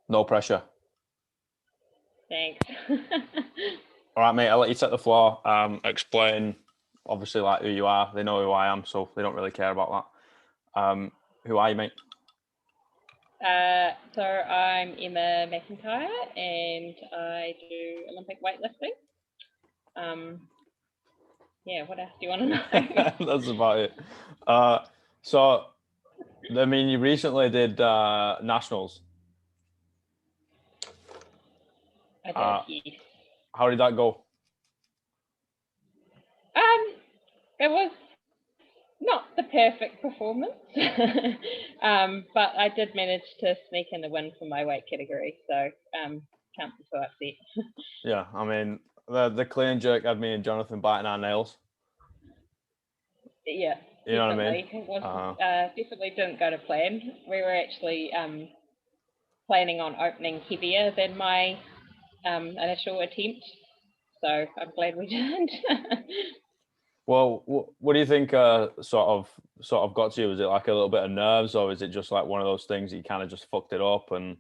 No pressure. Thanks. All right, mate, I'll let you take the floor. Explain, obviously, like who you are. They know who I am, so they don't really care about that. Who are you, mate? So I'm Emma McIntyre, and I do Olympic weightlifting. Yeah, what else do you want to know? That's about it. So, I mean, you recently did nationals. I did, yes. How did that go? It was not the perfect performance, but I did manage to sneak in a win for my weight category, so can't be so upset. Yeah, I mean, the clean and jerk had me and Jonathan biting our nails. Yeah, You know what I mean? definitely. It was definitely didn't go to plan. We were actually planning on opening heavier than my initial attempt, so I'm glad we didn't. Well, what do you think sort of got to you? Was it like a little bit of nerves, or is it just like one of those things that you kind of just fucked it up? And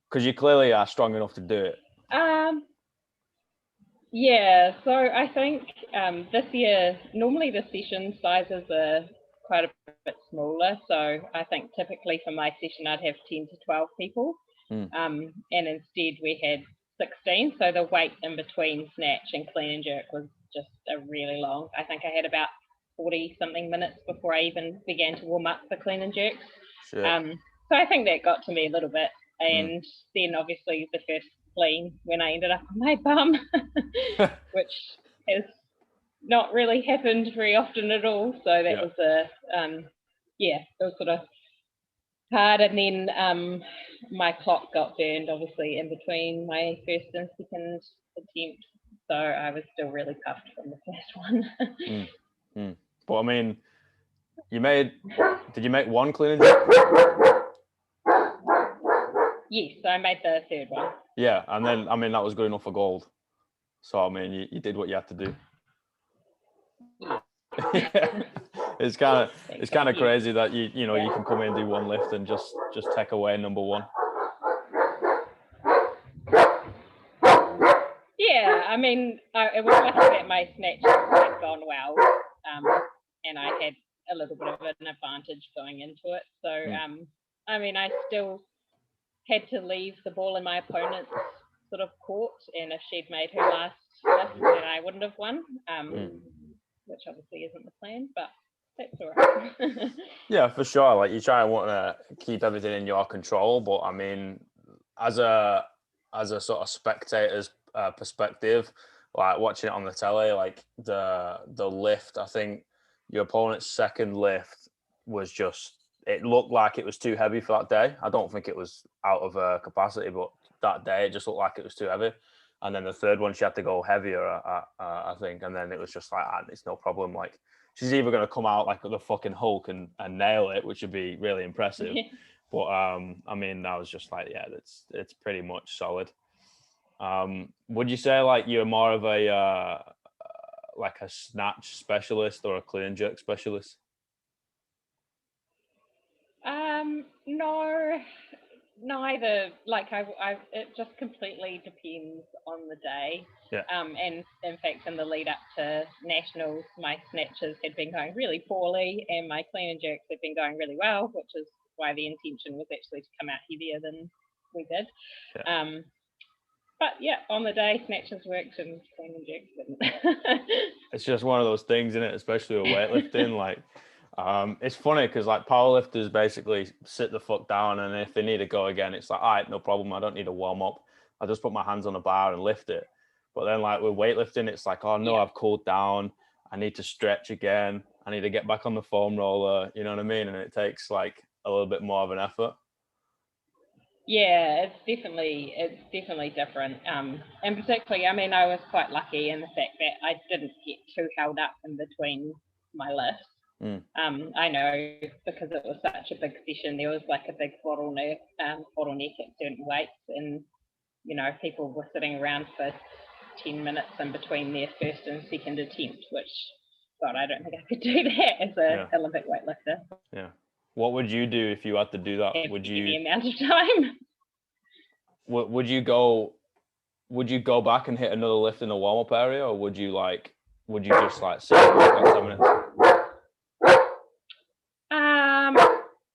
because you clearly are strong enough to do it. Yeah, so I think this year, normally the session sizes are quite a bit smaller. So I think typically for my session, I'd have 10 to 12 people. And instead we had 16. So the wait in between snatch and clean and jerk was just a really long. I think I had about 40 something minutes before I even began to warm up for clean and jerks. So I think that got to me a little bit. And then obviously the first clean when I ended up on my bum, which has not really happened very often at all. So that was it was sort of hard. And then my clock got burned, obviously, in between my first and second attempt. So I was still really puffed from the first one. But I mean, did you make one clean and jerk? Yes, I made the third one. Yeah, and then I mean that was good enough for gold. So I mean, you did what you had to do. It's kind of crazy that you can come in and do one lift and just take away number one. Yeah, I mean, it was lucky that my snatch had gone well, and I had a little bit of an advantage going into it. So, I mean, I still had to leave the ball in my opponent's sort of court, and if she'd made her last lift, then I wouldn't have won, which obviously isn't the plan, but that's all right. Yeah, for sure. Like you try and want to keep everything in your control, but I mean, as a sort of spectator's perspective, like watching it on the telly, like the lift, I think your opponent's second lift was just, it looked like it was too heavy for that day. I don't think it was out of her capacity, but that day it just looked like it was too heavy. And then the third one, she had to go heavier, I think. And then it was just like, it's no problem. Like she's either going to come out like the fucking Hulk and nail it, which would be really impressive. But I mean, that was just like, yeah, it's pretty much solid. Would you say like you're more of a like a snatch specialist or a clean and jerk specialist? No, neither. Like it just completely depends on the day. Yeah. And in fact, in the lead up to nationals, my snatches had been going really poorly, and my clean and jerks had been going really well, which is why the intention was actually to come out heavier than we did. Yeah. But yeah, on the day, snatches worked and clean and jerks didn't. It's just one of those things, isn't it? Especially with weightlifting, like. It's funny because like powerlifters basically sit the fuck down, and if they need to go again, it's like, all right, no problem. I don't need to warm up. I just put my hands on the bar and lift it. But then like with weightlifting, it's like, oh no, I've cooled down. I need to stretch again. I need to get back on the foam roller. You know what I mean? And it takes like a little bit more of an effort. Yeah, it's definitely different. And particularly, I mean, I was quite lucky in the fact that I didn't get too held up in between my lifts. I know because it was such a big session, there was like a big bottleneck at certain weights, and you know, people were sitting around for 10 minutes in between their first and second attempt, which, God, I don't think I could do that as an Olympic weightlifter. Yeah. What would you do if you had to do that? Would you any amount of time? would you go back and hit another lift in the warm-up area, or would you just like sit and work like 10 minutes?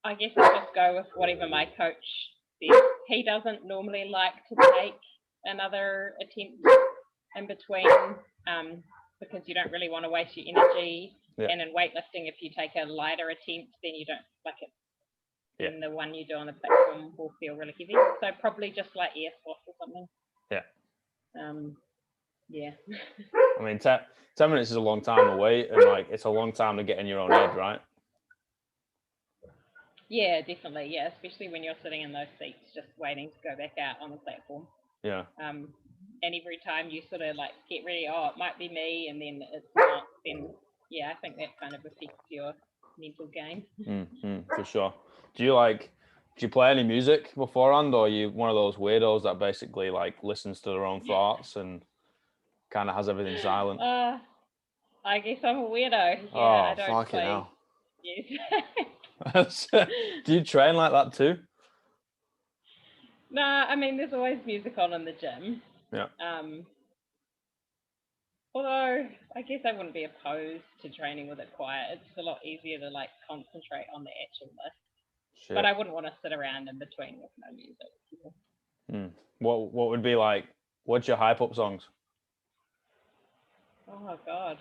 I guess I'll just go with whatever my coach says. He doesn't normally like to take another attempt in between, because you don't really want to waste your energy. Yeah. And in weightlifting, if you take a lighter attempt, then you don't like it. Yeah. Then the one you do on the platform will feel really heavy. So probably just like air squats or something. Yeah. Yeah. I mean, 10 minutes is a long time to wait, and like it's a long time to get in your own head, right? Yeah, definitely. Yeah, especially when you're sitting in those seats, just waiting to go back out on the platform. Yeah. And every time you sort of like get ready, oh, it might be me, and then it's not. Then yeah, I think that kind of affects your mental game. For sure. Do you play any music beforehand, or are you one of those weirdos that basically like listens to their own thoughts and kind of has everything silent? I guess I'm a weirdo. Yeah, I don't fucking play. hell. Yes. Do you train like that too? Nah, I mean, there's always music on in the gym. Yeah. Although I guess I wouldn't be opposed to training with it quiet. It's a lot easier to like concentrate on the actual lift. Shit. But I wouldn't want to sit around in between with no music. What would be like? What's your hype up songs? Oh God.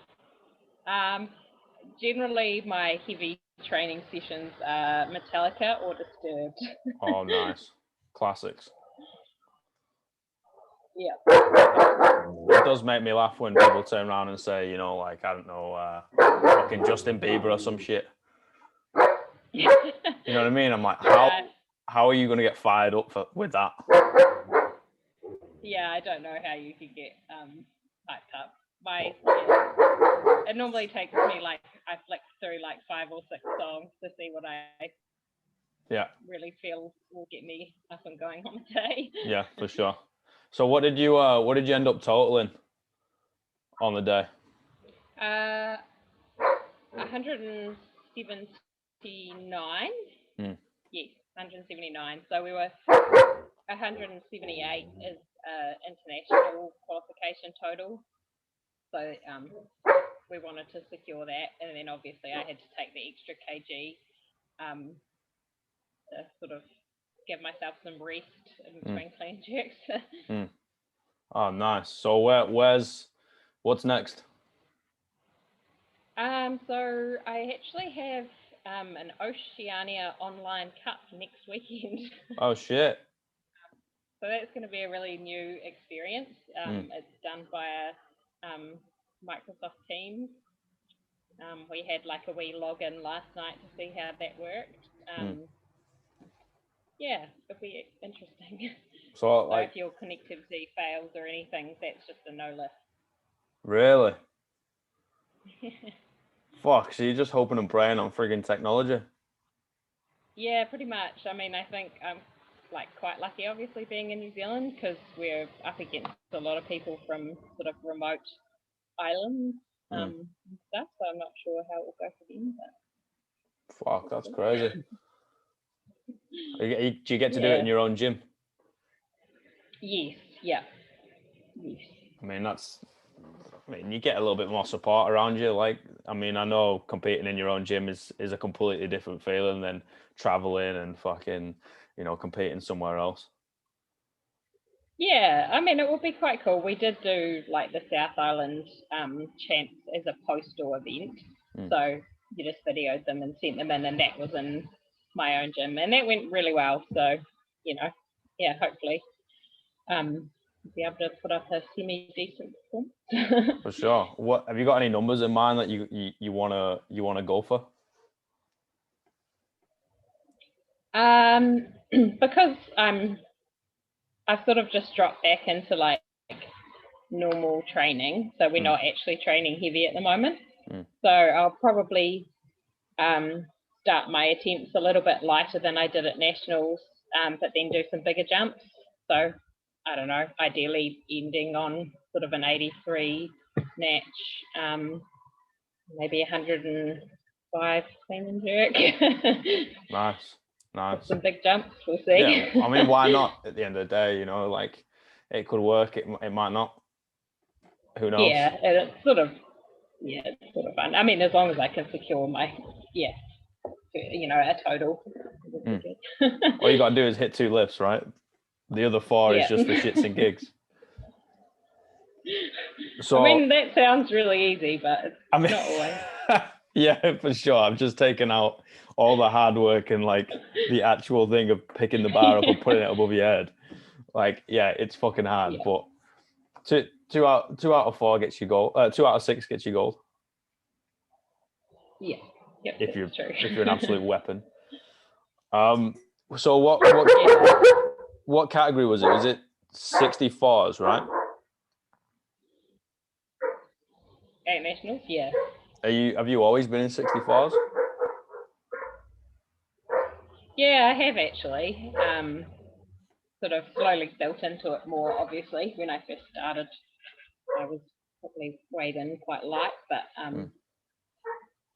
Generally my heavy training sessions are Metallica or Disturbed. Oh, nice. Classics. Yeah. It does make me laugh when people turn around and say, you know, like, I don't know, fucking Justin Bieber or some shit. You know what I mean? I'm like, how are you going to get fired up with that? Yeah, I don't know how you could get hyped up. It normally takes me like, I flick through like 5 or 6 songs to see what I really feel will get me up and going on the day. Yeah, for sure. So what did you end up totaling on the day? 179. Yes, 179. So we were 178 is international qualification total. So we wanted to secure that, and then obviously I had to take the extra kg to sort of give myself some rest in between clean jerks. Oh, nice. So what's next? So I actually have an Oceania online cup next weekend. Oh shit. So that's going to be a really new experience. It's done via Microsoft Teams. We had like a wee login last night to see how that worked. Yeah, it'll be interesting. So like, if your connectivity fails or anything, that's just a no lift. Really? Fuck, so you're just hoping and praying on friggin' technology? Yeah, pretty much. I mean, I think I'm like quite lucky, obviously, being in New Zealand, because we're up against a lot of people from sort of remote islands and stuff. So I'm not sure how it will go for them. But... Fuck, that's crazy. Do you get to do it in your own gym? Yes. Yeah. Yes. I mean, you get a little bit more support around you. Like, I mean, I know competing in your own gym is a completely different feeling than traveling and fucking, you know, competing somewhere else. Yeah, I mean, it would be quite cool. We did do like the South Island champs as a postal event. So you just videoed them and sent them in, and that was in my own gym, and that went really well. So, you know, yeah, hopefully be able to put up a semi-decent performance. For sure. What have you got any numbers in mind that you wanna go for? Because I've sort of just dropped back into like normal training, so we're not actually training heavy at the moment. So I'll probably start my attempts a little bit lighter than I did at nationals, but then do some bigger jumps. So I don't know, ideally ending on sort of an 83 snatch, maybe 105 clean and jerk. Nice. Nice. some big jumps. We'll see. Yeah, I mean, why not? At the end of the day, you know, like it could work. It might not. Who knows? Yeah, and it's sort of fun. I mean, as long as I can secure my a total. All you got to do is hit 2 lifts, right? The other 4 is just for shits and gigs. So I mean, that sounds really easy, but it's not always. Yeah, for sure. I've just taken out all the hard work and like the actual thing of picking the bar up and putting it above your head. Like, yeah, it's fucking hard. Yeah. But two out of 4 gets you gold. 2 out of 6 gets you gold. Yeah. Yep, if you're an absolute weapon. So what category was it? Was it 64s, right? At nationals, yeah. Have you always been in 64s? Yeah, I have actually. Sort of slowly built into it more, obviously. When I first started, I was probably weighed in quite light, but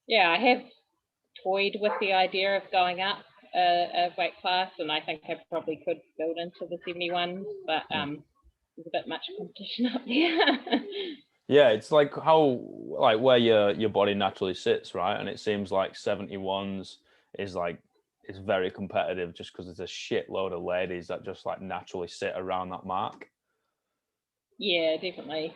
yeah, I have toyed with the idea of going up a weight class, and I think I probably could build into the 71s, but there's a bit much competition up there. Yeah, it's like where your body naturally sits, right? And it seems like 71s is very competitive just because there's a shitload of ladies that just like naturally sit around that mark. Yeah, definitely.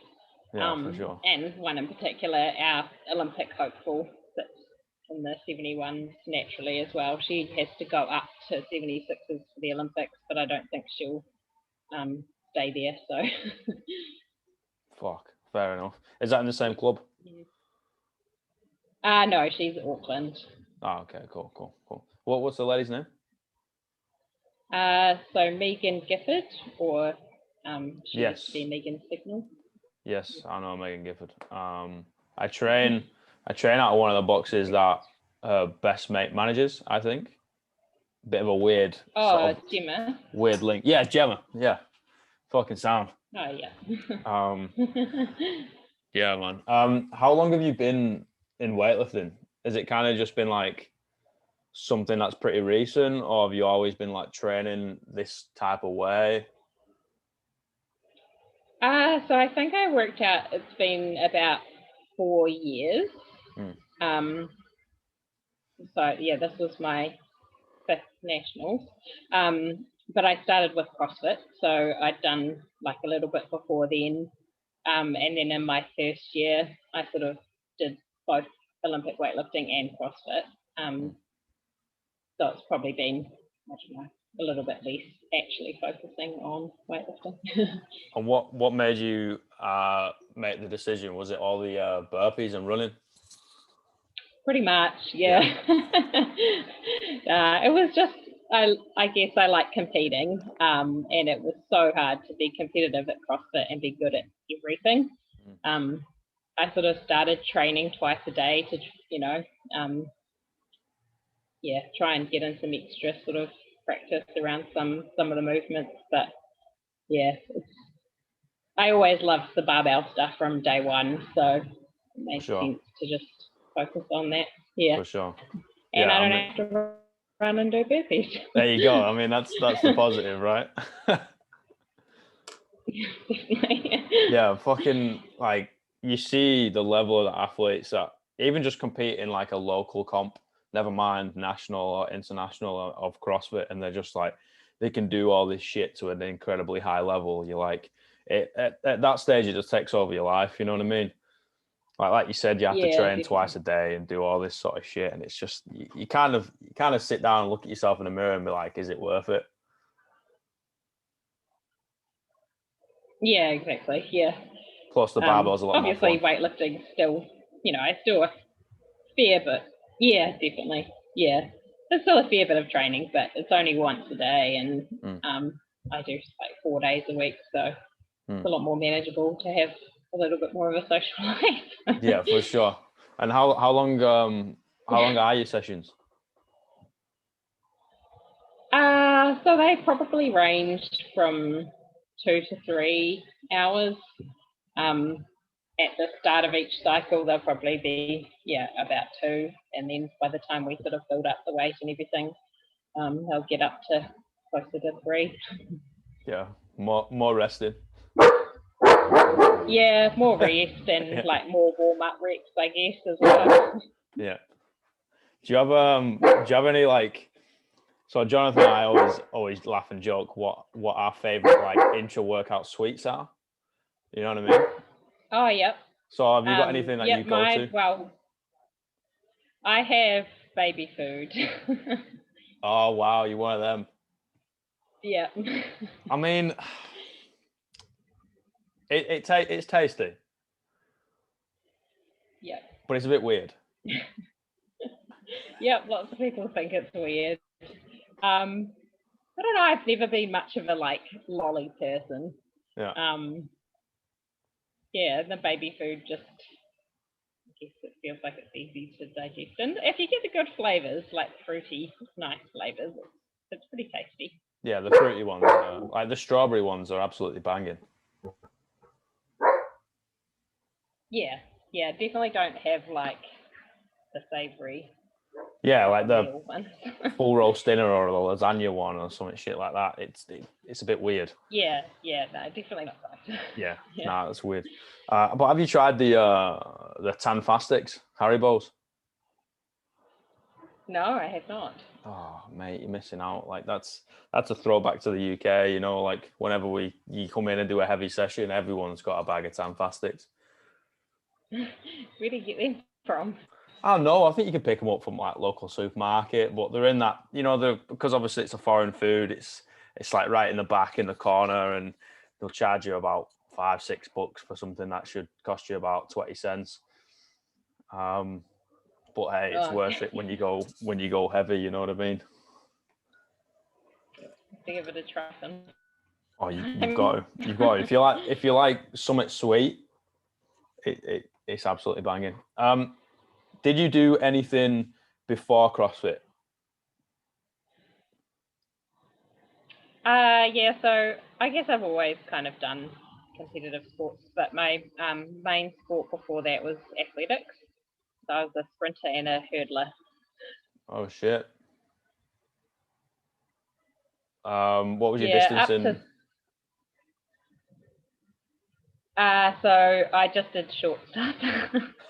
Yeah, for sure. And one in particular, our Olympic hopeful, sits in the 71s naturally as well. She has to go up to 76s for the Olympics, but I don't think she'll stay there. So. Fuck, fair enough. Is that in the same club? No, she's Auckland. Oh, okay, cool. What's the lady's name? So Megan Gifford, or she used to be Megan Signal. Yes, I know Megan Gifford. I train out of one of the boxes that her best mate manages, I think. Bit of a weird Gemma. Weird link. Yeah, Gemma. Yeah. Fucking sound. Oh yeah. Yeah, man. How long have you been in weightlifting? Has it kind of just been like something that's pretty recent, or have you always been like training this type of way? So I think I worked out it's been about 4 years. So yeah, this was my 5th nationals. But I started with CrossFit, so I'd done like a little bit before then. And then in my first year, I sort of did both Olympic weightlifting and CrossFit. So it's probably been, I don't know, a little bit less actually focusing on weightlifting. And what made you make the decision? Was it all the burpees and running? Pretty much, yeah. It was just, I guess I like competing, and it was so hard to be competitive at CrossFit and be good at everything. I sort of started training twice a day to, try and get in some extra sort of practice around some of the movements. But yeah, I always loved the barbell stuff from day one, so it made sense to just focus on that. Yeah, for sure. And I don't have to run and do burpees. There you go. I mean, that's the positive, right? Yeah, fucking like you see the level of the athletes that even just compete in like a local comp, never mind national or international of CrossFit, and they're just like they can do all this shit to an incredibly high level. You're like at that stage, it just takes over your life. You know what I mean? Like you said, you have to train twice a day and do all this sort of shit, and it's just you kind of sit down and look at yourself in the mirror and be like, is it worth it? Yeah, exactly. Yeah. Plus the barbell's a lot more fun. Obviously, weightlifting still, it's still a fair bit. Yeah, definitely. Yeah, it's still a fair bit of training, but it's only once a day, and I do like 4 days a week, so it's a lot more manageable to have a little bit more of a social life. Yeah, for sure. And how long are your sessions? So they probably ranged from 2 to 3 hours. At the start of each cycle, they'll probably be about 2, and then by the time we sort of build up the weight and everything, they'll get up to closer to 3. Yeah, more rested. Yeah, more rest and like more warm-up reps, I guess, as well. Yeah. Do you have any like? So Jonathan and I always laugh and joke what our favorite like intra workout sweets are. You know what I mean? Oh, yep. So have you got anything that you go to? Well, I have baby food. Oh wow, you're one of them. Yeah. I mean, it's tasty. Yeah. But it's a bit weird. Yep, lots of people think it's weird. I don't know, I've never been much of a like lolly person. Yeah. Yeah, the baby food just, I guess it feels like it's easy to digest. And if you get the good flavours, like fruity, nice flavours, it's pretty tasty. Yeah, the fruity ones, like the strawberry ones are absolutely banging. Yeah, definitely don't have like the savoury. Yeah, like the one. full roast dinner or the lasagna one or something shit like that. It's a bit weird. Yeah, no, definitely not that. Yeah, nah, that's weird. But have you tried the tan fastics, Haribo's? No, I have not. Oh, mate, you're missing out. Like that's a throwback to the UK. You know, like whenever you come in and do a heavy session, everyone's got a bag of tan fastics. Where do you get them from? I don't know. I think you can pick them up from like local supermarket, but they're in that, because obviously it's a foreign food. It's like right in the back in the corner, and they'll charge you about $5-6 for something that should cost you about 20 cents. But hey, it's worth it when you go heavy. You know what I mean? Give it a try. Oh, you've got to. If you like something sweet, it's absolutely banging. Did you do anything before CrossFit? Yeah, so I guess I've always kind of done competitive sports, but my main sport before that was athletics. So I was a sprinter and a hurdler. Oh shit. What was your distance in? So I just did short stuff.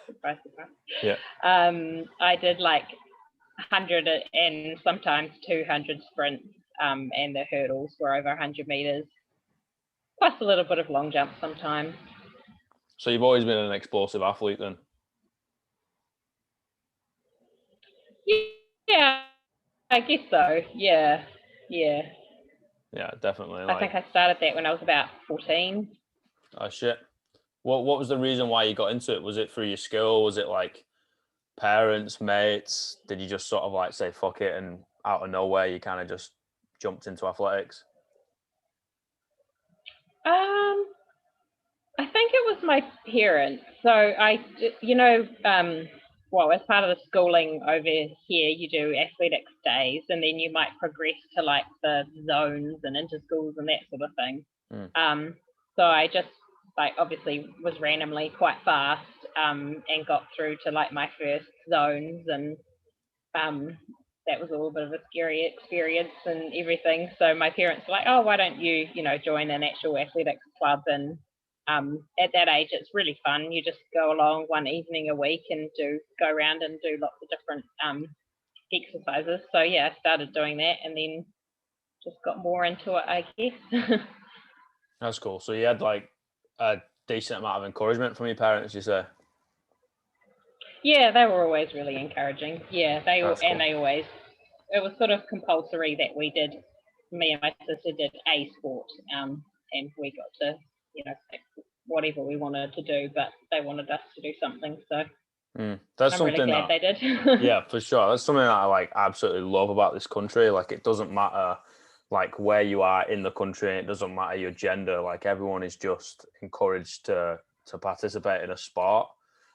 Surprise, surprise. Yeah. I did like 100 and sometimes 200 sprints, and the hurdles were over 100 meters, plus a little bit of long jump sometimes. So you've always been an explosive athlete then? Yeah, I guess so. Yeah. Yeah, definitely. I think I started that when I was about 14. Oh shit. What was the reason why you got into it? Was it through your school? Was it like parents, mates? Did you just sort of like say fuck it and out of nowhere you kind of just jumped into athletics? I think it was my parents. So as part of the schooling over here, you do athletics days, and then you might progress to like the zones and inter schools and that sort of thing. So I just obviously was randomly quite fast, and got through to like my first zones, and that was a little bit of a scary experience and everything. So my parents were like, oh, why don't you, join an actual athletics club? And at that age, it's really fun. You just go along one evening a week and go around and do lots of different exercises. So yeah, I started doing that and then just got more into it, I guess. That's cool. So you had like a decent amount of encouragement from your parents, you say? Yeah, they were always really encouraging. Yeah, they always, it was sort of compulsory that me and my sister did a sport, and we got to, pick whatever we wanted to do, but they wanted us to do something. So that's I'm something really glad they did. Yeah, for sure. That's something that I like absolutely love about this country. Like it doesn't matter like where you are in the country, it doesn't matter your gender, like everyone is just encouraged to participate in a sport,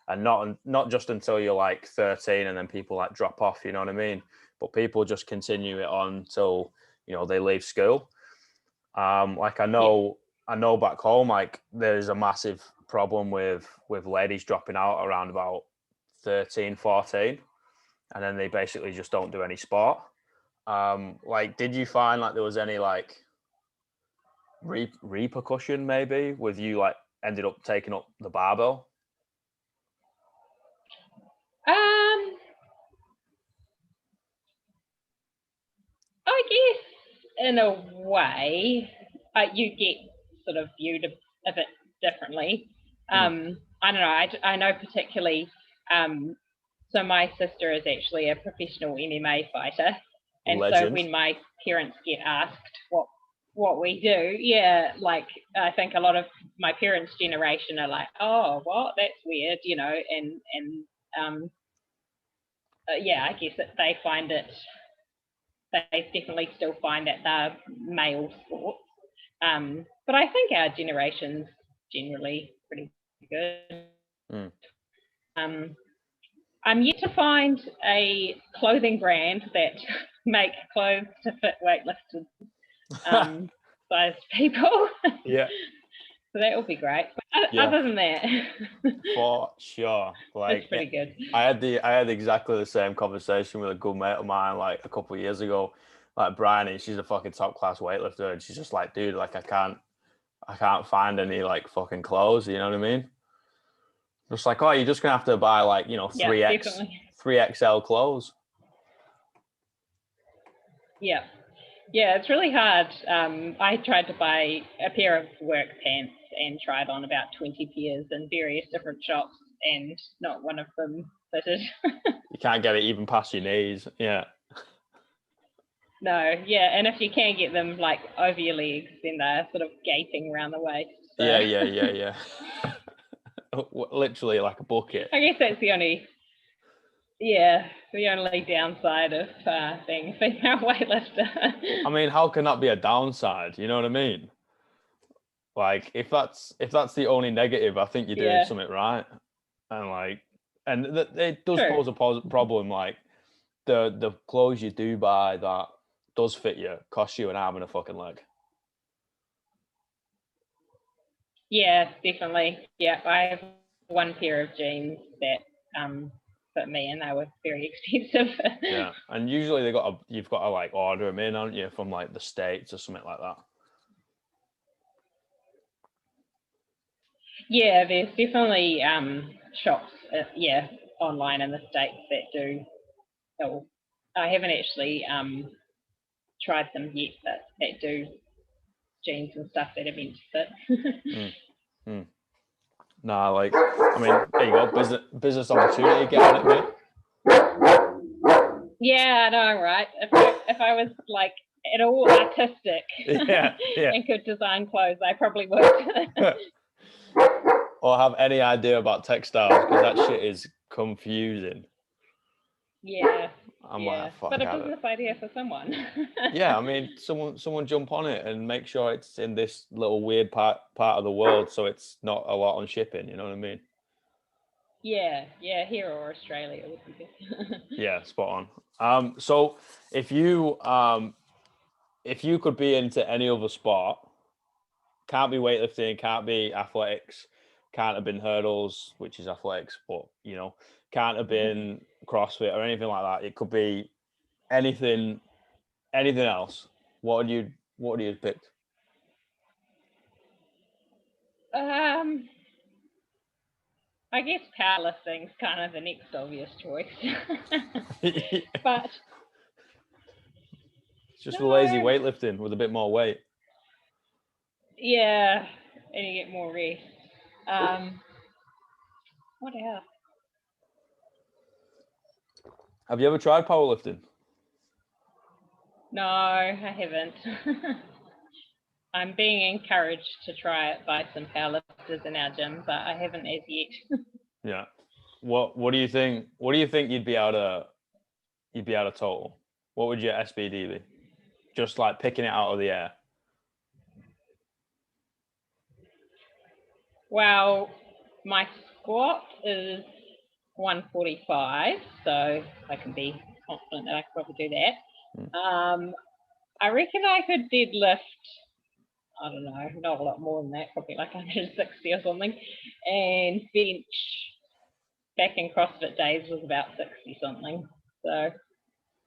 and not just until you're like 13 and then people like drop off, you know what I mean? But people just continue it on till they leave school. Like I know back home, like there's a massive problem with ladies dropping out around about 13, 14, and then they basically just don't do any sport. Like, did you find like there was any like repercussion maybe with you like ended up taking up the barbell? I guess in a way, you get sort of viewed a bit differently. I don't know. I know particularly. So my sister is actually a professional MMA fighter, and Legend. so when my parents get asked what we do, yeah, like I think a lot of my parents' generation are like, oh, what? That's weird, you know, and yeah, I guess that they find it. They definitely still find it the male sport. But I think our generation's generally pretty good. I'm yet to find a clothing brand that make clothes to fit weightlifted sized people. Yeah. So that will be great. But other than that, for sure. Like, it's pretty good. I had exactly the same conversation with a good mate of mine like a couple of years ago. Like Bryony, she's a fucking top class weightlifter, and she's just like, dude, like I can't find any like fucking clothes. You know what I mean? Just like, oh, you're just gonna have to buy like 3XL clothes. Yeah. Yeah, it's really hard. I tried to buy a pair of work pants and tried on about 20 pairs in various different shops, and not one of them fitted. You can't get it even past your knees. Yeah. No, yeah, and if you can get them like over your legs, then they're sort of gaping around the waist. So. Yeah. Literally like a bucket. I guess that's the only downside of being a female weightlifter. I mean, how can that be a downside? You know what I mean? Like, if that's the only negative, I think you're doing something right. And it does pose a problem. Like, the clothes you do buy that does fit you cost you an arm and a fucking leg. Yeah, definitely. Yeah, I have one pair of jeans that fit me, and they were very expensive. Yeah, and usually you've got to like order them in, aren't you, from like the States or something like that. Yeah, there's definitely shops, online in the States that do. Oh, I haven't actually tried them yet, but that do jeans and stuff that are meant to fit. Nah, like, I mean, there you go, business opportunity, get on it, mate. Yeah, I know, right? If I was like at all artistic and could design clothes, I probably would. Or have any idea about textiles, because that shit is confusing. Yeah. But a business idea for someone. Yeah, I mean, someone jump on it and make sure it's in this little weird part of the world, so it's not a lot on shipping. You know what I mean? Yeah, here or Australia would be good. Yeah, spot on. So if you could be into any other sport, can't be weightlifting, can't be athletics, can't have been hurdles, which is athletics, but can't have been CrossFit or anything like that. It could be anything else. What would you have picked? I guess powerlifting's kind of the next obvious choice. But it's just lazy weightlifting with a bit more weight. Yeah, and you get more rest. What else? Have you ever tried powerlifting? No, I haven't. I'm being encouraged to try it by some powerlifters in our gym, but I haven't as yet. Yeah. What do you think? What do you think you'd be able to total? What would your SBD be? Just like picking it out of the air. Well, my squat is 145, so I can be confident that I could probably do that. I reckon I could deadlift, I don't know, not a lot more than that, probably like 160 or something, and bench back in CrossFit days was about 60 something. So,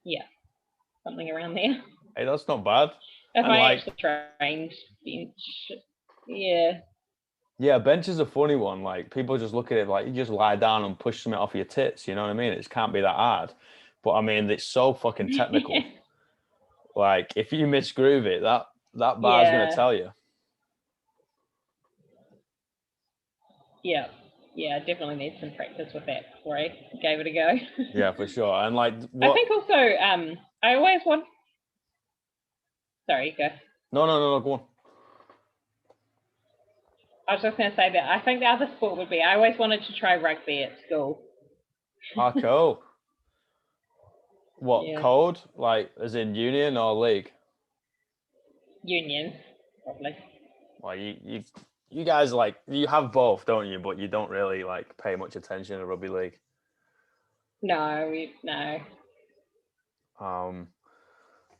yeah. something around there. Hey, that's not bad. If And I like, actually trained bench, yeah. yeah, bench is a funny one. Like people just look at it like you just lie down and push something off your tits. You know what I mean? It can't be that hard. But I mean, it's so fucking technical. Like if you misgroove it, that bar's gonna Yeah. tell you. Yeah. Yeah, I definitely need some practice with that before I gave it a go. Yeah, for sure. And like, I think also, I always want. Sorry, go. No, go on. I was just going to say that I think the other sport would be. I always wanted to try rugby at school. Ah, cool. What Yeah. code? Like, as in union or league? Union, probably. Well, you guys like you have both, don't you? But you don't really like pay much attention to rugby league. No.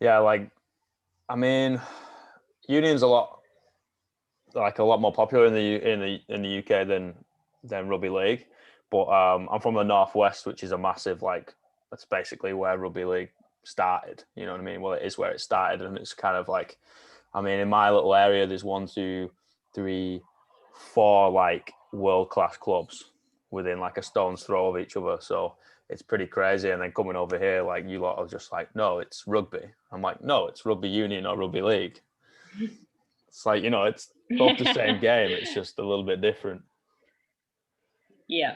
Yeah, like I mean, union's a lot more popular in the UK than rugby league. But I'm from the northwest, which is a massive like that's basically where rugby league started. You know what I mean? Well, it is where it started, and it's kind of like, I mean, in my little area, there's 1, 2, 3, 4 like world class clubs within like a stone's throw of each other. So it's pretty crazy. And then coming over here, like you lot are just like, no, it's rugby. I'm like, no, it's rugby union or rugby league. It's like, it's both the same game. It's just a little bit different. Yeah.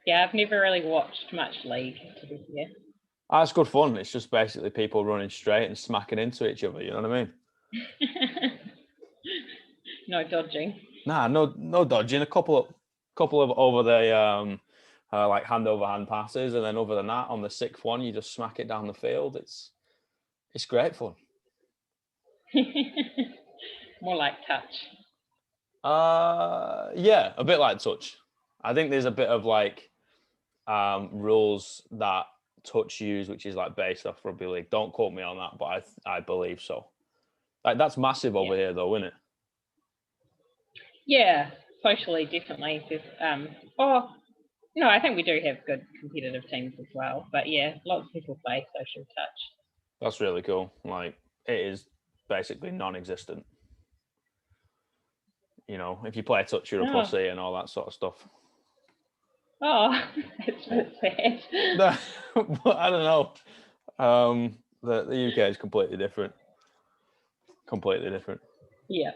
Yeah, I've never really watched much league, to be fair. It's good fun. It's just basically people running straight and smacking into each other. You know what I mean? No dodging. Nah, no dodging. A couple of over the like hand over hand passes, and then over the net on the 6th one, you just smack it down the field. It's great fun. More like touch. Yeah, a bit like touch. I think there's a bit of like rules that touch use, which is like based off rugby league. Don't quote me on that, but I believe so. Like that's massive over here, though, isn't it? Yeah, socially, definitely. There's, I think we do have good competitive teams as well. But yeah, lots of people play social touch. That's really cool. Like it is basically non-existent. If you play touch, you're a pussy and all that sort of stuff. Oh, that's a bit sad. But I don't know. The UK is completely different. Completely different. Yeah.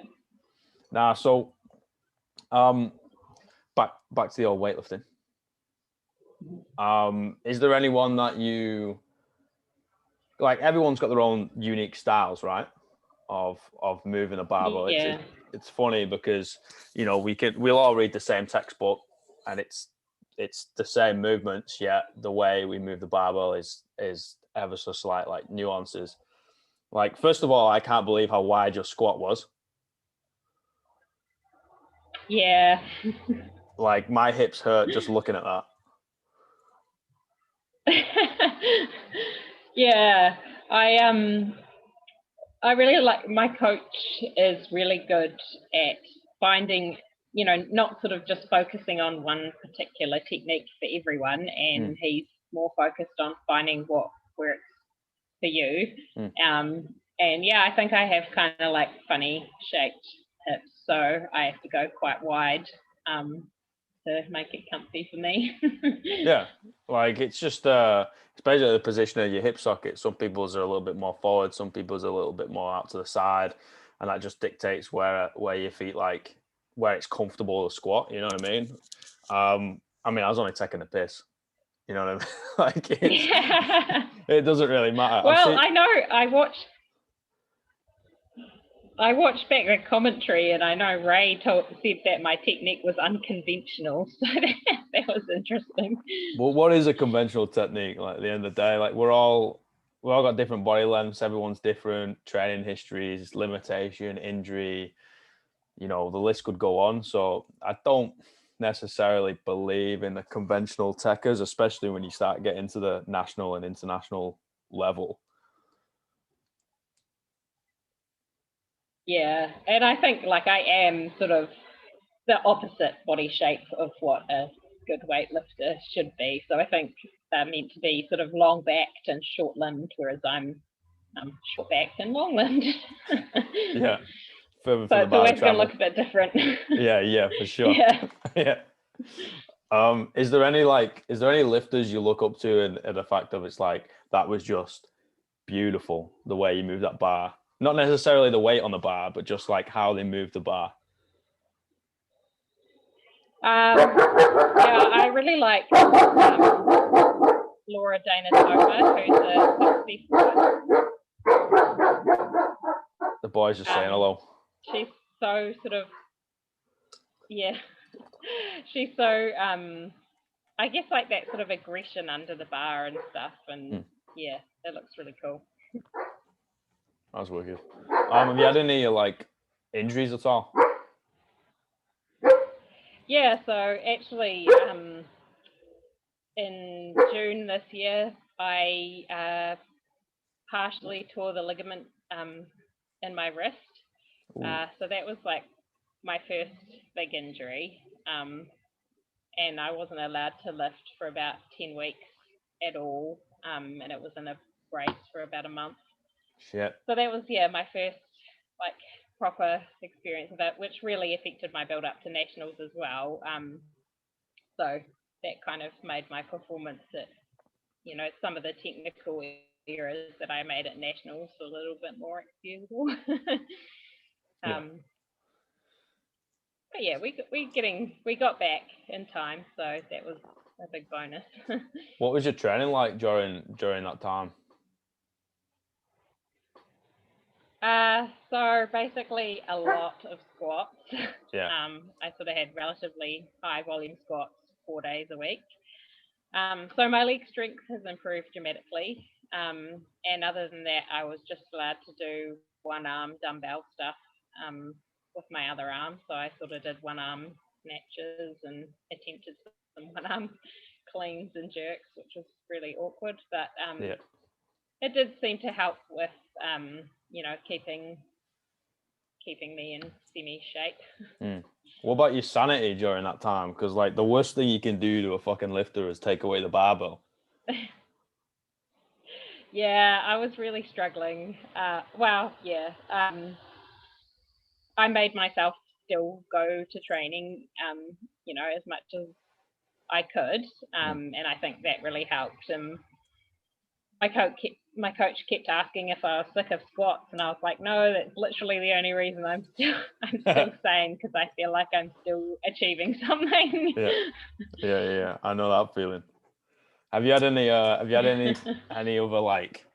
Nah, so back to the old weightlifting. Is there anyone that you like? Everyone's got their own unique styles, right? Of moving a barbell. Yeah. It's funny because we'll all read the same textbook and it's the same movements, yet the way we move the barbell is ever so slight like nuances. Like first of all, I can't believe how wide your squat was. Yeah. Like my hips hurt just looking at that. Yeah. I really like, my coach is really good at finding, not sort of just focusing on one particular technique for everyone, and he's more focused on finding what works for you. And yeah, I think I have kind of like funny shaped hips, so I have to go quite wide to make it comfy for me. Yeah, like it's just it's basically the position of your hip socket. Some people's are a little bit more forward, some people's are a little bit more out to the side, and that just dictates where your feet like where it's comfortable to squat. You know what I mean? I was only taking a piss. You know what I mean? Like it doesn't really matter. Well, I know I watched back the commentary, and I know Ray said that my technique was unconventional, so that was interesting. Well, what is a conventional technique? Like at the end of the day, like we all got different body lengths. Everyone's different, training histories, limitation, injury. The list could go on. So I don't necessarily believe in the conventional techers, especially when you start getting to the national and international level. Yeah, and I think like I am sort of the opposite body shape of what a good weightlifter should be. So I think they're meant to be sort of long backed and short limbed, whereas I'm short back and long limbed. Yeah. For So the it's always going travel. to look a bit different. Yeah, for sure. Yeah. Yeah. Is there any lifters you look up to and the fact of it's like that was just beautiful the way you move that bar? Not necessarily the weight on the bar, but just like how they move the bar. Yeah, I really like Laura Dana Toma, who's a 64. The boys just saying hello. She's so sort of, she's so, I guess like that sort of aggression under the bar and stuff. And yeah, it looks really cool. That's wicked. Have you had any like injuries at all? Yeah, so actually, in June this year, I partially tore the ligament in my wrist. So that was like my first big injury. And I wasn't allowed to lift for about 10 weeks at all. And it was in a brace for about a month. Shit. So that was, my first like proper experience of it, which really affected my build up to nationals as well. So that kind of made my performance at, some of the technical errors that I made at nationals a little bit more excusable. But yeah, we got back in time, so that was a big bonus. What was your training like during that time? So basically a lot of squats. Yeah. I sort of had relatively high volume squats 4 days a week. So my leg strength has improved dramatically. And other than that, I was just allowed to do one arm dumbbell stuff with my other arm. So I sort of did one arm snatches and attempted some one arm cleans and jerks, which was really awkward. But it did seem to help with, keeping me in semi shape. What about your sanity during that time? Because like the worst thing you can do to a fucking lifter is take away the barbell. Yeah, I was really struggling. I made myself still go to training, as much as I could, and I think that really helped. My coach kept asking if I was sick of squats, and I was like, no, that's literally the only reason I'm still staying, because I feel like I'm still achieving something. Yeah. I know that feeling. Have you had any any other like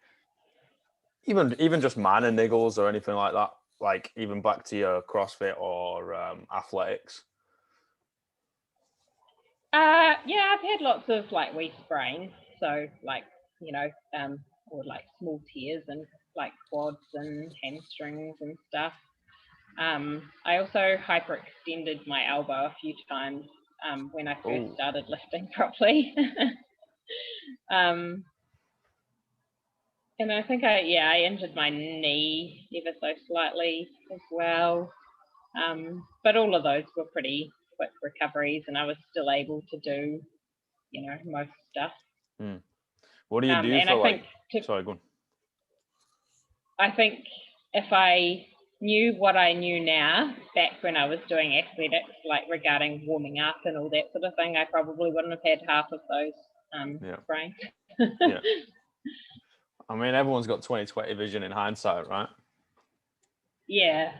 even just minor niggles or anything like that? Like even back to your CrossFit or athletics? Yeah, I've had lots of like wee sprains, so like or like small tears and like quads and hamstrings and stuff. I also hyperextended my elbow a few times when I first started lifting properly. And I think I injured my knee ever so slightly as well. But all of those were pretty quick recoveries, and I was still able to do, most stuff. What do you do and for I like? think Sorry, go on. I think if I knew what I knew now back when I was doing athletics, like regarding warming up and all that sort of thing, I probably wouldn't have had half of those sprains. Yeah. I mean, everyone's got 20/20 vision in hindsight, right? Yeah.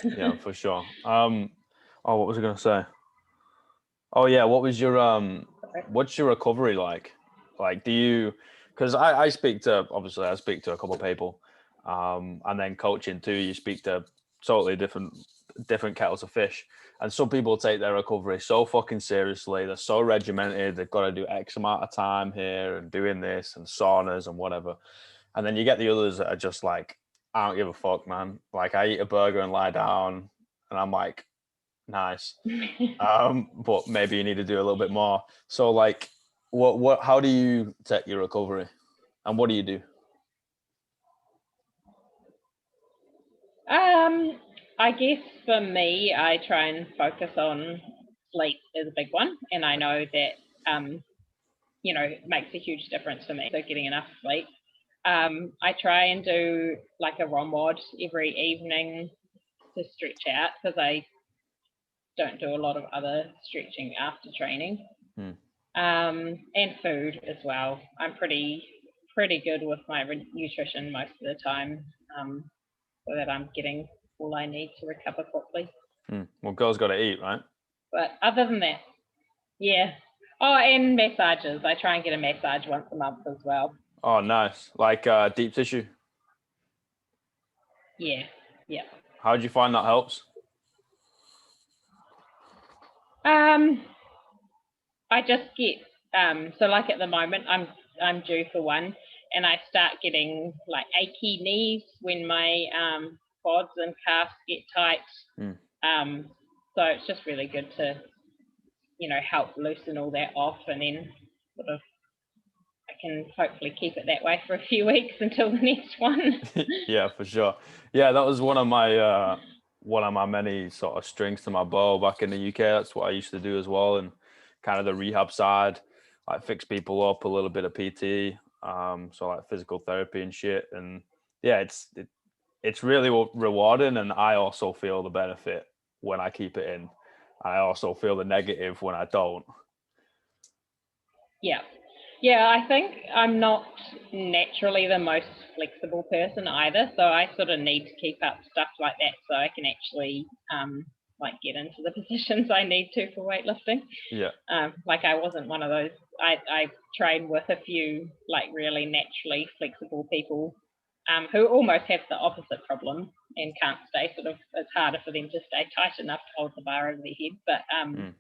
Yeah, for sure. What was I going to say? Oh yeah, what was your what's your recovery like? Like, do you? Because I speak to a couple of people, and then coaching too. You speak to totally different kettles of fish, and some people take their recovery so fucking seriously. They're so regimented. They've got to do X amount of time here and doing this and saunas and whatever. And then you get the others that are just like, I don't give a fuck, man. Like I eat a burger and lie down, and I'm like, nice. But maybe you need to do a little bit more. So like, how do you take your recovery, and what do you do? I guess for me, I try and focus on sleep is a big one, and I know that it makes a huge difference for me. So getting enough sleep. I try and do like a ROMWOD every evening to stretch out because I don't do a lot of other stretching after training. And food as well. I'm pretty good with my nutrition most of the time, so that I'm getting all I need to recover properly. Well, girls got to eat, right? But other than that, yeah. Oh, and massages. I try and get a massage once a month as well. Oh, nice. Like deep tissue? Yeah. How do you find that helps? I just get so like at the moment I'm due for one, and I start getting like achy knees when my quads and calves get tight. So it's just really good to help loosen all that off, and then sort of I can hopefully keep it that way for a few weeks until the next one. Yeah, for sure. Yeah, that was one of my many sort of strings to my bow back in the UK. That's what I used to do as well, and kind of the rehab side, like fix people up, a little bit of PT, so like physical therapy and shit. And yeah, it's really rewarding, and I also feel the benefit when I keep it in. I also feel the negative when I don't. Yeah, I think I'm not naturally the most flexible person either, so I sort of need to keep up stuff like that so I can actually like get into the positions I need to for weightlifting. Yeah. Like I wasn't one of those. I train with a few like really naturally flexible people who almost have the opposite problem and can't stay sort of. It's harder for them to stay tight enough to hold the bar over their head, but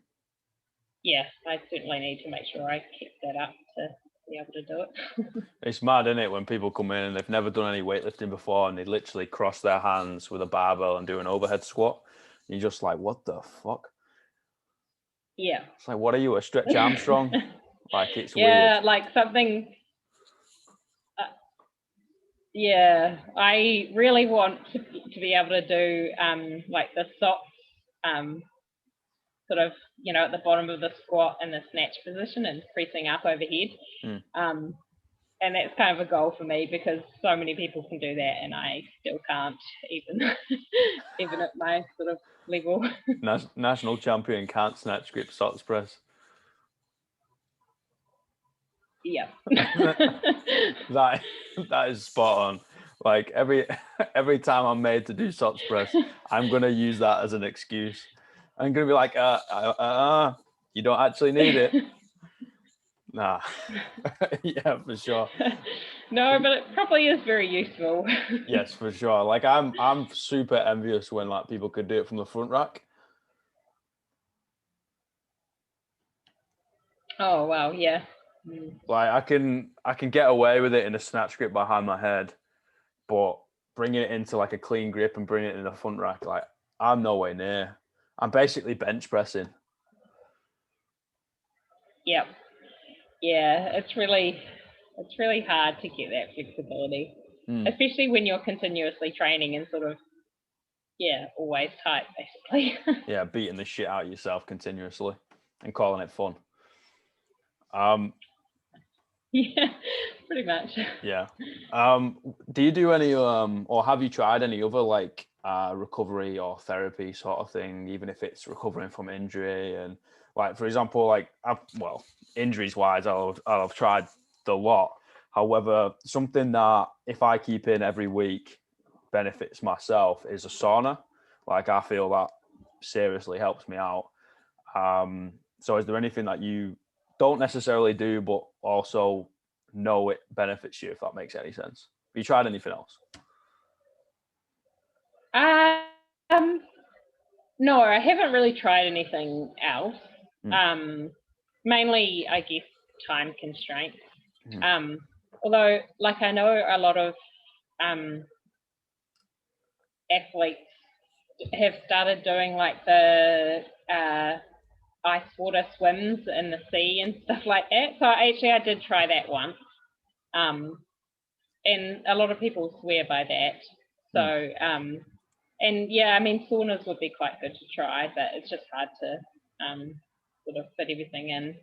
yeah, I certainly need to make sure I keep that up to be able to do it. It's mad, isn't it, when people come in and they've never done any weightlifting before and they literally cross their hands with a barbell and do an overhead squat. You're just like, what the fuck? Yeah. It's like, what are you, a Stretch Armstrong? Like, it's yeah, weird. like something. Yeah, I really want to be able to do like the socks sort of, at the bottom of the squat in the snatch position and pressing up overhead. And that's kind of a goal for me because so many people can do that and I still can't, even at my sort of level. National champion can't snatch grip socks press. Yeah. that is spot on. Like every time I'm made to do socks press, I'm gonna use that as an excuse. I'm gonna be like, you don't actually need it. Nah. Yeah, for sure. No, but it probably is very useful. Yes, for sure. Like I'm super envious when like people could do it from the front rack. Oh wow, yeah. Like I can get away with it in a snatch grip behind my head, but bringing it into like a clean grip and bringing it in the front rack, like I'm nowhere near. I'm basically bench pressing. Yep. Yeah, it's really hard to get that flexibility, especially when you're continuously training and sort of, always tight, basically. Yeah, beating the shit out of yourself continuously and calling it fun. Yeah, pretty much. Yeah. Do you do any or have you tried any other like recovery or therapy sort of thing, even if it's recovering from injury? And like, for example, like injuries wise, I've tried the lot. However, something that if I keep in every week benefits myself is a sauna. Like I feel that seriously helps me out. So is there anything that you don't necessarily do, but also know it benefits you, if that makes any sense? Have you tried anything else? No, I haven't really tried anything else. Mainly, I guess, time constraints. Although, like, I know a lot of athletes have started doing like the ice water swims in the sea and stuff like that. So I did try that once. And a lot of people swear by that. So, and yeah, I mean, saunas would be quite good to try, but it's just hard to sort of fit everything in.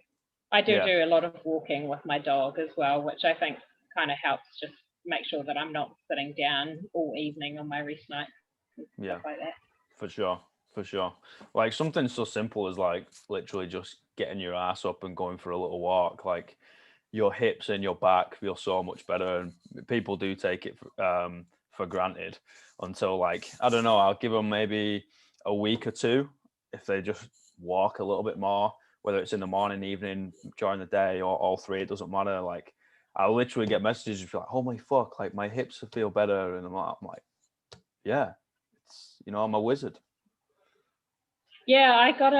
I do a lot of walking with my dog as well, which I think kind of helps just make sure that I'm not sitting down all evening on my rest night and stuff like that. For sure. Like something so simple as like literally just getting your ass up and going for a little walk, like your hips and your back feel so much better, and people do take it for granted until, like, I don't know, I'll give them maybe a week or two if they just walk a little bit more, whether it's in the morning, evening, during the day, or all three, it doesn't matter. Like I'll literally get messages like, "Oh my fuck, like my hips feel better," and I'm like, yeah, it's, you know, I'm a wizard. Yeah, I got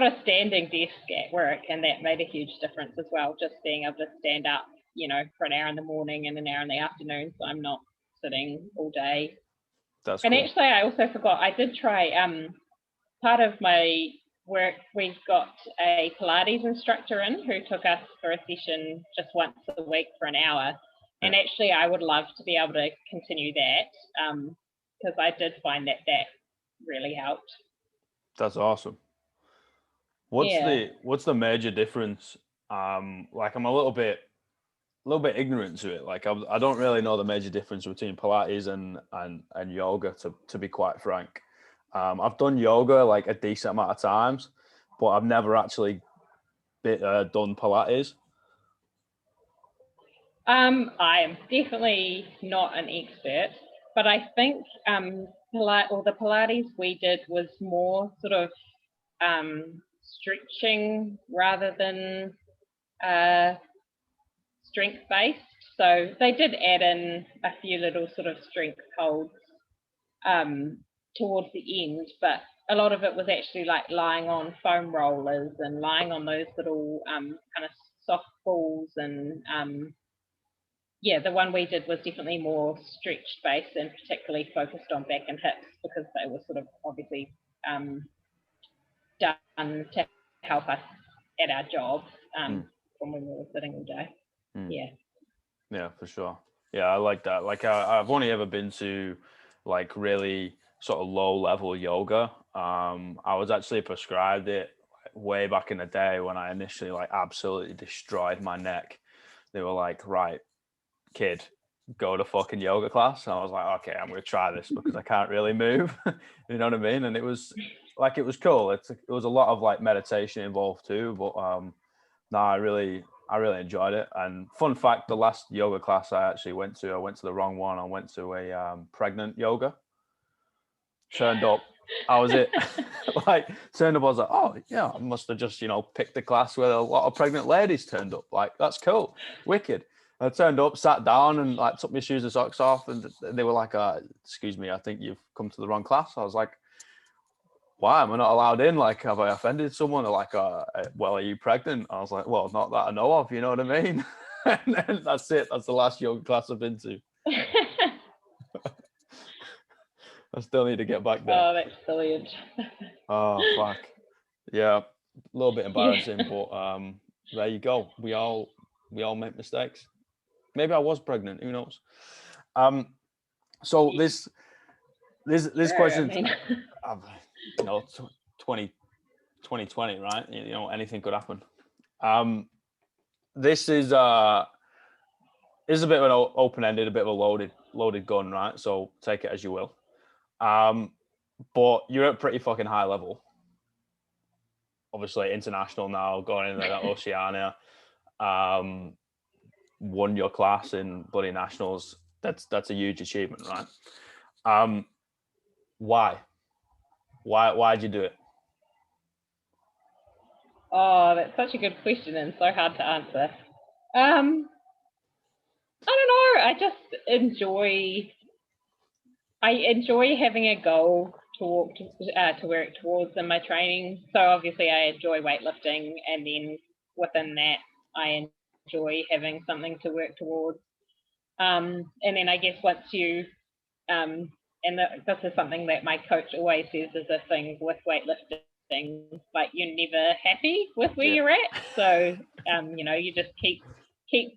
a standing desk at work, and that made a huge difference as well, just being able to stand up, you know, for an hour in the morning and an hour in the afternoon, so I'm not sitting all day. That's and cool. Actually, I also forgot, I did try, part of my work, we've got a Pilates instructor in who took us for a session just once a week for an hour. And actually, I would love to be able to continue that, because I did find that really helped. That's awesome. What's the major difference? Like I'm a little bit ignorant to it. Like I don't really know the major difference between Pilates and yoga, to be quite frank. I've done yoga like a decent amount of times, but I've never actually done Pilates. I am definitely not an expert, but I think the Pilates we did was more sort of stretching rather than strength based. So they did add in a few little sort of strength holds towards the end, but a lot of it was actually like lying on foam rollers and lying on those little kind of soft balls, and the one we did was definitely more stretch based and particularly focused on back and hips, because they were sort of obviously done to help us at our jobs from when we were sitting all day. Yeah, for sure. Yeah, I like that. Like I've only ever been to like really sort of low level yoga. I was actually prescribed it way back in the day when I initially like absolutely destroyed my neck. They were like, right, kid, go to fucking yoga class. And I was like, okay, I'm gonna try this because I can't really move. You know what I mean? And it was cool. It was a lot of like meditation involved too, but no, I really enjoyed it. And fun fact, the last yoga class I actually went to the wrong one. I went to a pregnant yoga. Turned up, I was it. Like turned up, I was like, oh yeah, I must have just, you know, picked a class where a lot of pregnant ladies turned up. Like that's cool, wicked. I turned up, sat down, and like took my shoes and socks off, and they were like, "Excuse me, I think you've come to the wrong class." I was like, "Why am I not allowed in? Like, have I offended someone?" They're like, "Well, are you pregnant?" I was like, "Well, not that I know of." You know what I mean? And then that's it. That's the last yoga class I've been to. I still need to get back there. Oh, that's brilliant. Oh fuck. Yeah, a little bit embarrassing, but there you go. We all make mistakes. Maybe I was pregnant. Who knows? So this question, I mean... you know, 2020, right? You know, anything could happen. This is a bit of an open-ended, a bit of a loaded gun, right? So take it as you will. But you're at pretty fucking high level. Obviously international now, going into that Oceania. Won your class in bloody nationals. That's a huge achievement, right? Why'd you do it? Oh, that's such a good question and so hard to answer. I don't know. I just enjoy having a goal to work towards in my training. So obviously I enjoy weightlifting, and then within that I enjoy having something to work towards. And then I guess once you this is something that my coach always says is a thing with weightlifting, like you're never happy with where you're at. So you know, you just keep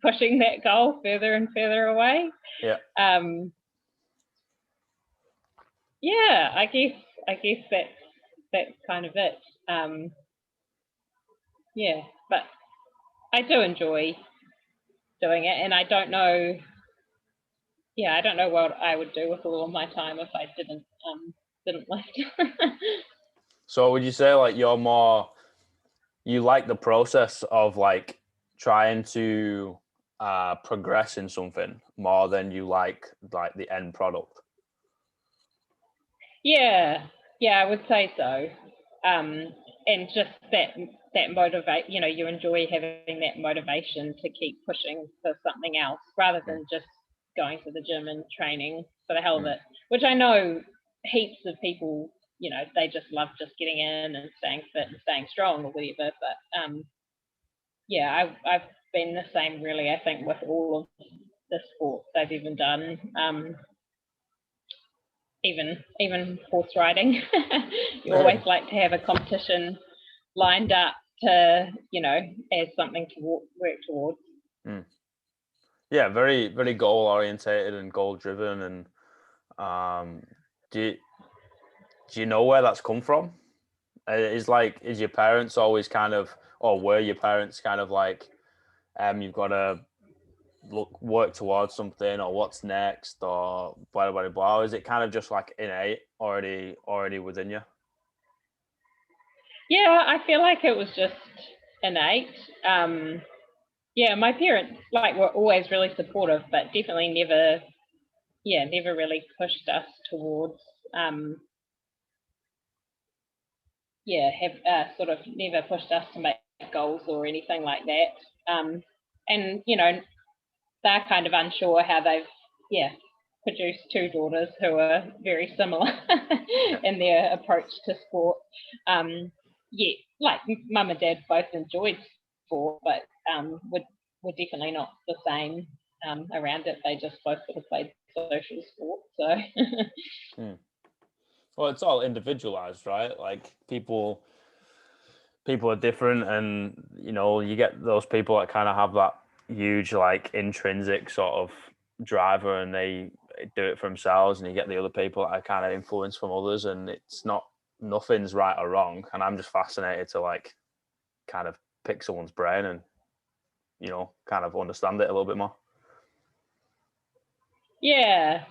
pushing that goal further and further away. Yeah. Yeah, I guess that's kind of it. Yeah, but I do enjoy doing it, and I don't know what I would do with all of my time if I didn't lift. So would you say like you like the process of like trying to progress in something more than you like the end product? Yeah, I would say so. And just that motivate, you enjoy having that motivation to keep pushing for something else rather than just going to the gym and training for the hell of it, which I know heaps of people, they just love just getting in and staying fit and staying strong or whatever. But yeah, I've been the same really, I think, with all of the sports I've even done. Even horse riding. You always like to have a competition lined up to, as something to work towards. Yeah, very, very goal orientated and goal driven. And do you know where that's come from? Is your parents always kind of, or were your parents kind of like, you've got to work towards something, or what's next, or blah blah blah? Or is it kind of just like innate, already within you? Yeah, I feel like it was just innate. Yeah, my parents were always really supportive, but definitely never really pushed us towards have sort of never pushed us to make goals or anything like that. And they're kind of unsure how they've produced two daughters who are very similar in their approach to sport. Like mum and dad both enjoyed sport, but were definitely not the same around it. They just both sort of played social sport. So Well, it's all individualized, right? Like people are different, and you get those people that kind of have that huge like intrinsic sort of driver, and they do it for themselves, and you get the other people that are kind of influenced from others, and nothing's right or wrong. And I'm just fascinated to like kind of pick someone's brain and kind of understand it a little bit more. Yeah,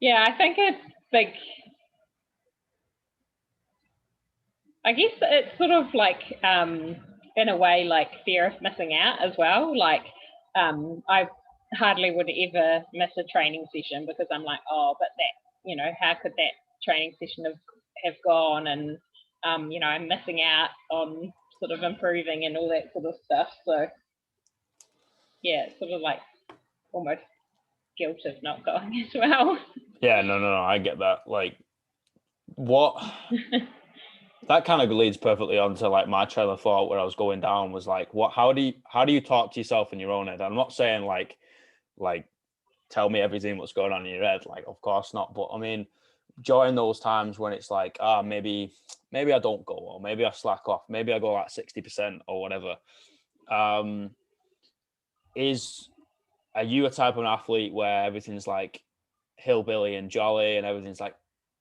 I think it's big. I guess it's sort of like, in a way, like fear of missing out as well. Like, I hardly would ever miss a training session because I'm like, oh, but that, how could that training session have gone? And, I'm missing out on sort of improving and all that sort of stuff. So, yeah, it's sort of like almost guilt of not going as well. Yeah, no, I get that. Like, what... That kind of leads perfectly onto like my trail of thought where I was going down was like, how do you talk to yourself in your own head? I'm not saying like tell me everything what's going on in your head, like of course not. But I mean, during those times when it's like, maybe I don't go, or maybe I slack off, maybe I go like 60% or whatever. Are you a type of an athlete where everything's like hillbilly and jolly and everything's like,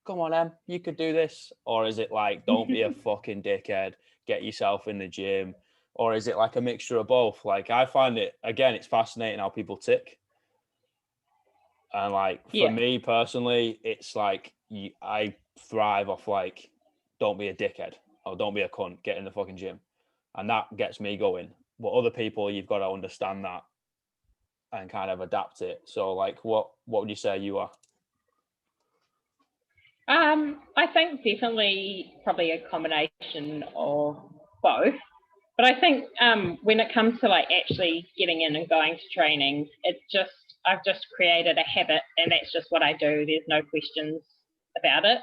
come on, Em, you could do this? Or is it like, don't be a fucking dickhead, get yourself in the gym? Or is it like a mixture of both? Like, I find it, again, it's fascinating how people tick. And like, for me personally, it's like, I thrive off like, don't be a dickhead or don't be a cunt, get in the fucking gym. And that gets me going. But other people, you've got to understand that and kind of adapt it. So like, what would you say you are? I think definitely probably a combination of both. But I think when it comes to like actually getting in and going to training, I've just created a habit, and that's just what I do. There's no questions about it.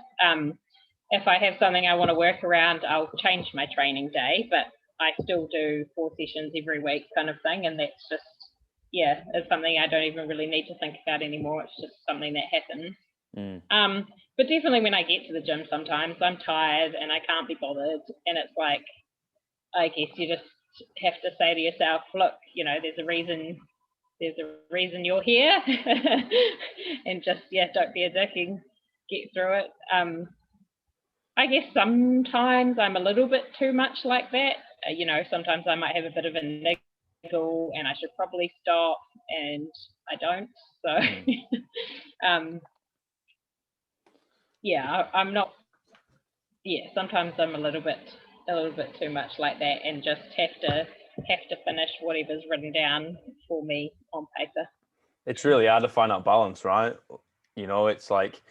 If I have something I want to work around, I'll change my training day, but I still do 4 sessions every week kind of thing. And that's just, it's something I don't even really need to think about anymore. It's just something that happens. But definitely when I get to the gym, sometimes I'm tired and I can't be bothered. And it's like, I guess you just have to say to yourself, look, there's a reason you're here. And just, don't be a dick and get through it. I guess sometimes I'm a little bit too much like that. Sometimes I might have a bit of a illegal and I should probably stop, and I don't. So, I'm not. Yeah, sometimes I'm a little bit too much like that, and just have to finish whatever's written down for me on paper. It's really hard to find that balance, right? You know, it's like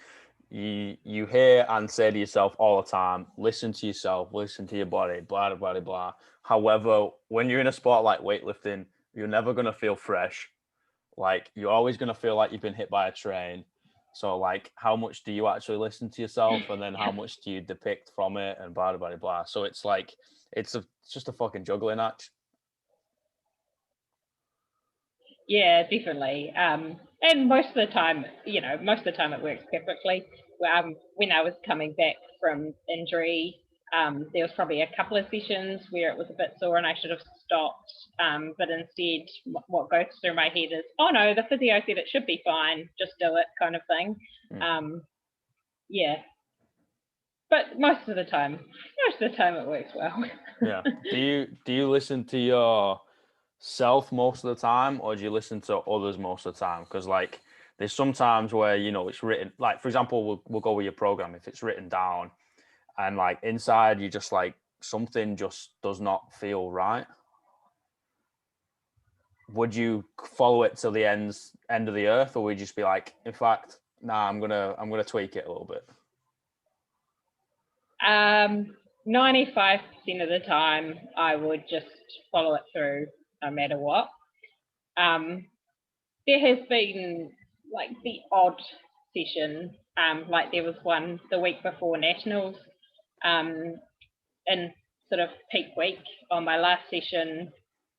you hear and say to yourself all the time, listen to yourself, listen to your body, blah, blah, blah, blah. However, when you're in a sport like weightlifting, you're never going to feel fresh. Like, you're always going to feel like you've been hit by a train. So, like, how much do you actually listen to yourself, and then how much do you depict from it, and blah, blah, blah, blah. So it's like, it's just a fucking juggling act. Yeah, definitely. And most of the time it works perfectly. When I was coming back from injury, there was probably a couple of sessions where it was a bit sore and I should have stopped. But instead, what goes through my head is, oh no, the physio said it should be fine, just do it, kind of thing. Yeah. But most of the time it works well. Yeah. Do you listen to yourself most of the time, or do you listen to others most of the time? Because, like, there's sometimes where, you know, it's written, like, for example, we'll go with your program. If it's written down and, like, inside you just, like, something just does not feel right, would you follow it till the end of the earth, or would you just be like, in fact, nah, I'm gonna tweak it a little bit? 95% of the time, I would just follow it through no matter what. There has been, like, the odd session, like there was one the week before Nationals, in sort of peak week. On my last session,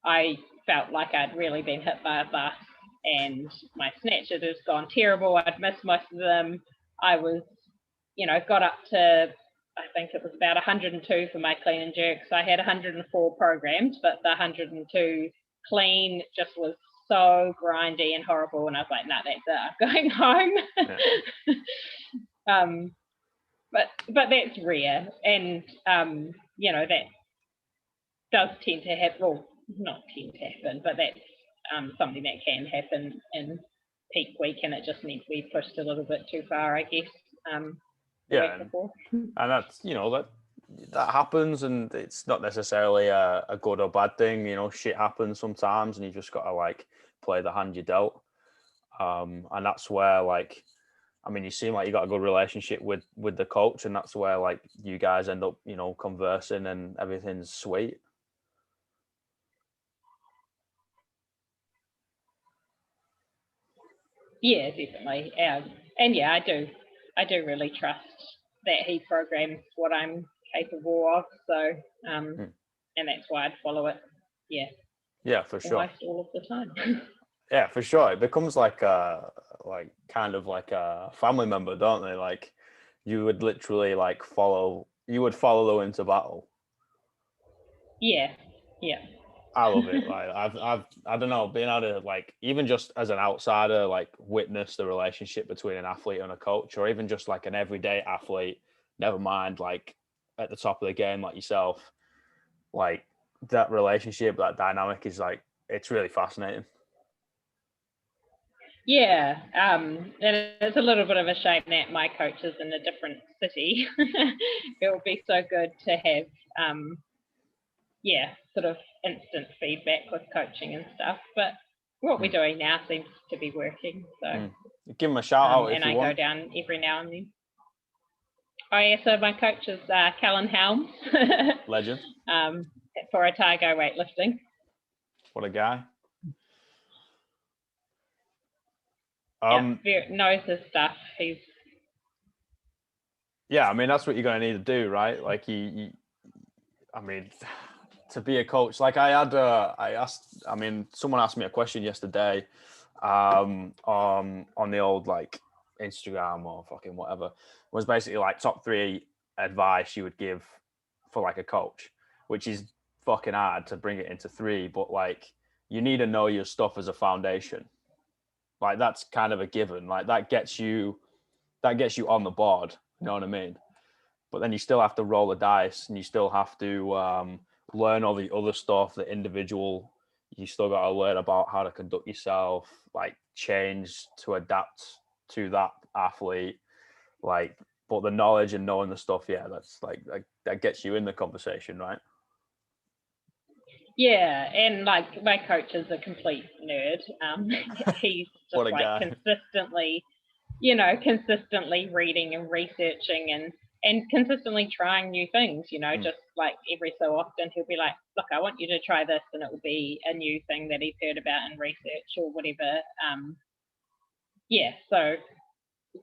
I felt like I'd really been hit by a bus, and my snatch had just gone terrible. I'd missed most of them. I was, got up to, I think it was about 102 for my clean and jerk. So I had 104 programs, but the 102 clean just was so grindy and horrible. And I was like, nah, that's it, I'm going home. Yeah. But that's rare. And, that does tend to happen. Well, not tend to happen, but that's something that can happen in peak week, and it just needs to be pushed a little bit too far, I guess. Yeah, and that's, that happens, and it's not necessarily a good or bad thing. You know, shit happens sometimes, and you just got to, like, play the hand you dealt. And that's where, like, I mean, you seem like you got a good relationship with the coach, and that's where, like, you guys end up, conversing and everything's sweet. Yeah, definitely. And yeah, I do really trust that he programs what I'm capable of. So, and that's why I'd follow it. Yeah. Yeah, for sure. Almost all of the time. Yeah, for sure. It becomes like kind of like a family member, don't they? Like, you would literally, like, follow them into battle. Yeah. Yeah. I love it. Like, I don't know, being able to, like, even just as an outsider, like, witness the relationship between an athlete and a coach, or even just like an everyday athlete, never mind, like, at the top of the game like yourself, like, that relationship, that dynamic is, like, it's really fascinating. Yeah, and it's a little bit of a shame that my coach is in a different city. It would be so good to have, sort of instant feedback with coaching and stuff. But what we're doing now seems to be working. So give him a shout out if you want. And I go down every now and then. Oh yeah, so my coach is Callan Helms. Legend. For Otago Weightlifting. What a guy. Knows his stuff. Yeah, I mean, that's what you're going to need to do, right? Like, I mean, to be a coach, like, someone asked me a question yesterday, on the old, like, Instagram or fucking whatever. It was basically like top 3 advice you would give for, like, a coach, which is fucking hard to bring it into 3, but, like, you need to know your stuff as a foundation. Like, that's kind of a given. Like, that gets you on the board. You know what I mean? But then you still have to roll the dice, and you still have to learn all the other stuff, the individual you still got to learn about how to conduct yourself, like change to adapt to that athlete. Like, but the knowledge and knowing the stuff, yeah, that's like that gets you in the conversation, right? Yeah, and like my coach is a complete nerd. He's just like guy. consistently reading and researching and consistently trying new things, just like every so often he'll be like, look, I want you to try this, and it will be a new thing that he's heard about in research or whatever. So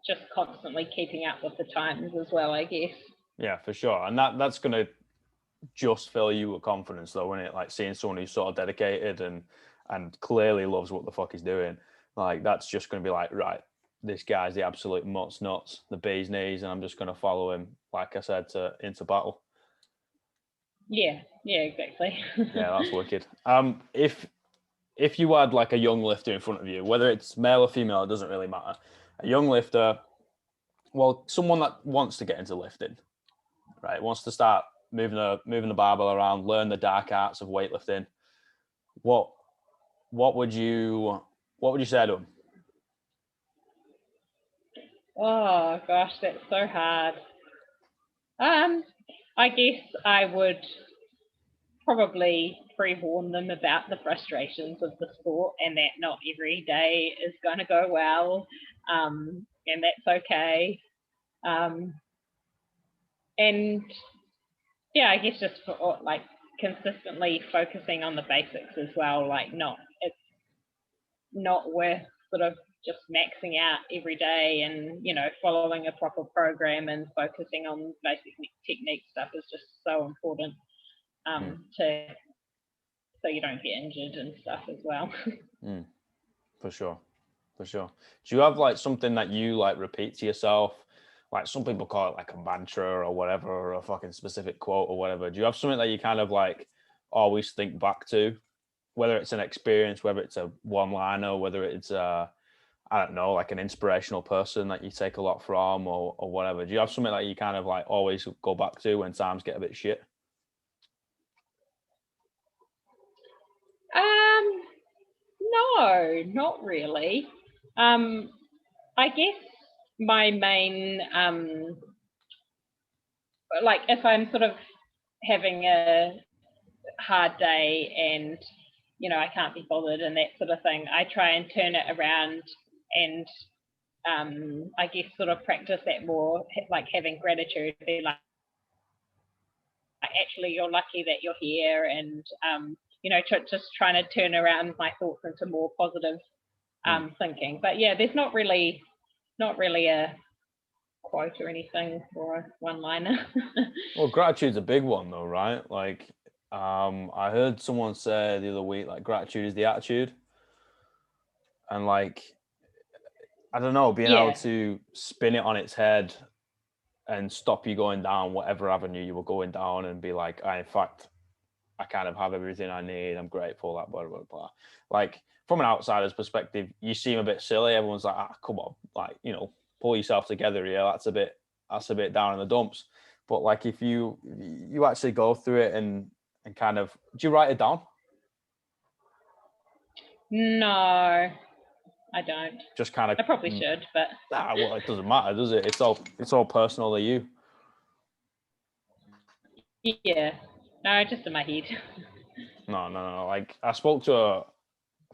just constantly keeping up with the times as well, I guess. Yeah, for sure. And that's going to just fill you with confidence, though, isn't it? Like seeing someone who's sort of dedicated and clearly loves what the fuck he's doing. Like that's just going to be like, right, this guy's the absolute nuts, the bee's knees, and I'm just going to follow him, like I said, into battle. Yeah, exactly. Yeah, that's wicked. If you had like a young lifter in front of you, whether it's male or female, it doesn't really matter. A young lifter, well, someone that wants to get into lifting, right? Wants to start moving the barbell around, learn the dark arts of weightlifting. What would you say to them? Oh gosh, that's so hard. I guess I would probably pre-warn them about the frustrations of the sport and that not every day is going to go well, and that's okay. And yeah, I guess just for, like consistently focusing on the basics as well. Like it's not worth sort of just maxing out every day, and following a proper program and focusing on basic technique stuff is just so important so you don't get injured and stuff as well. For sure. Do you have like something that you like repeat to yourself? Like some people call it like a mantra or whatever, or a fucking specific quote or whatever. Do you have something that you kind of like always think back to, whether it's an experience, whether it's a one-liner, whether it's I don't know, like an inspirational person that you take a lot from, or whatever? Do you have something that you kind of like always go back to when times get a bit shit? No, not really. I guess my main like if I'm sort of having a hard day and I can't be bothered and that sort of thing, I try and turn it around and I guess sort of practice that more, like having gratitude, be like actually you're lucky that you're here, and just trying to turn around my thoughts into more positive thinking. But yeah, there's not really a quote or anything or a one-liner. Well, gratitude's a big one though, right? Like I heard someone say the other week, like gratitude is the attitude. And like, I don't know, being able to spin it on its head and stop you going down whatever avenue you were going down and be like, in fact, I kind of have everything I need. I'm grateful, that blah, blah, blah. Like from an outsider's perspective, you seem a bit silly. Everyone's like, come on, like, pull yourself together. Yeah, that's a bit down in the dumps. But like, if you actually go through it and kind of, do you write it down? No, I don't. Just kind of. I probably should, but. Well, it doesn't matter, does it? It's all personal to you. Yeah. No, just in my head. No. Like I spoke to a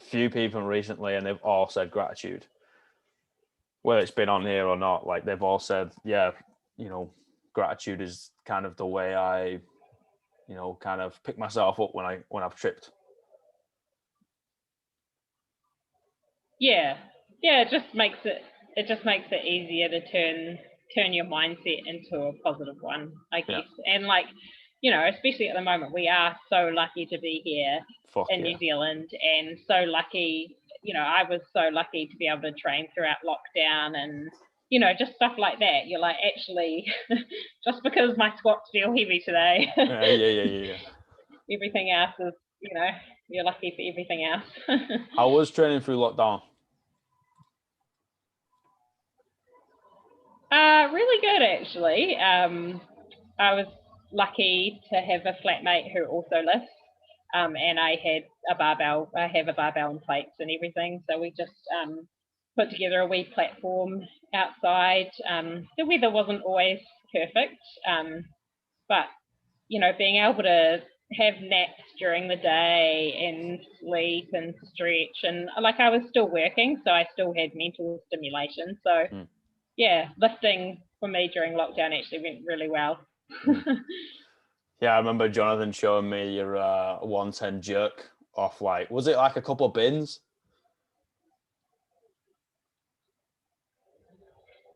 few people recently, and they've all said gratitude. Whether it's been on here or not, like they've all said, yeah, gratitude is kind of the way I, kind of pick myself up when I've tripped. Yeah. It just makes it easier to turn your mindset into a positive one, I guess. Yeah. And like, especially at the moment, we are so lucky to be here in New Zealand, and so lucky, I was so lucky to be able to train throughout lockdown and, just stuff like that. You're like, actually, just because my squats feel heavy today. Yeah. Everything else is, you're lucky for everything else. How was training through lockdown? Really good, actually. I was lucky to have a flatmate who also lifts. and I had a barbell. I have a barbell and plates and everything. So we just put together a wee platform outside. The weather wasn't always perfect, but being able to have naps during the day and sleep and stretch, and like I was still working, so I still had mental stimulation. So yeah, lifting for me during lockdown actually went really well. Yeah, I remember Jonathan showing me your 110 jerk off, like, was it like a couple of bins?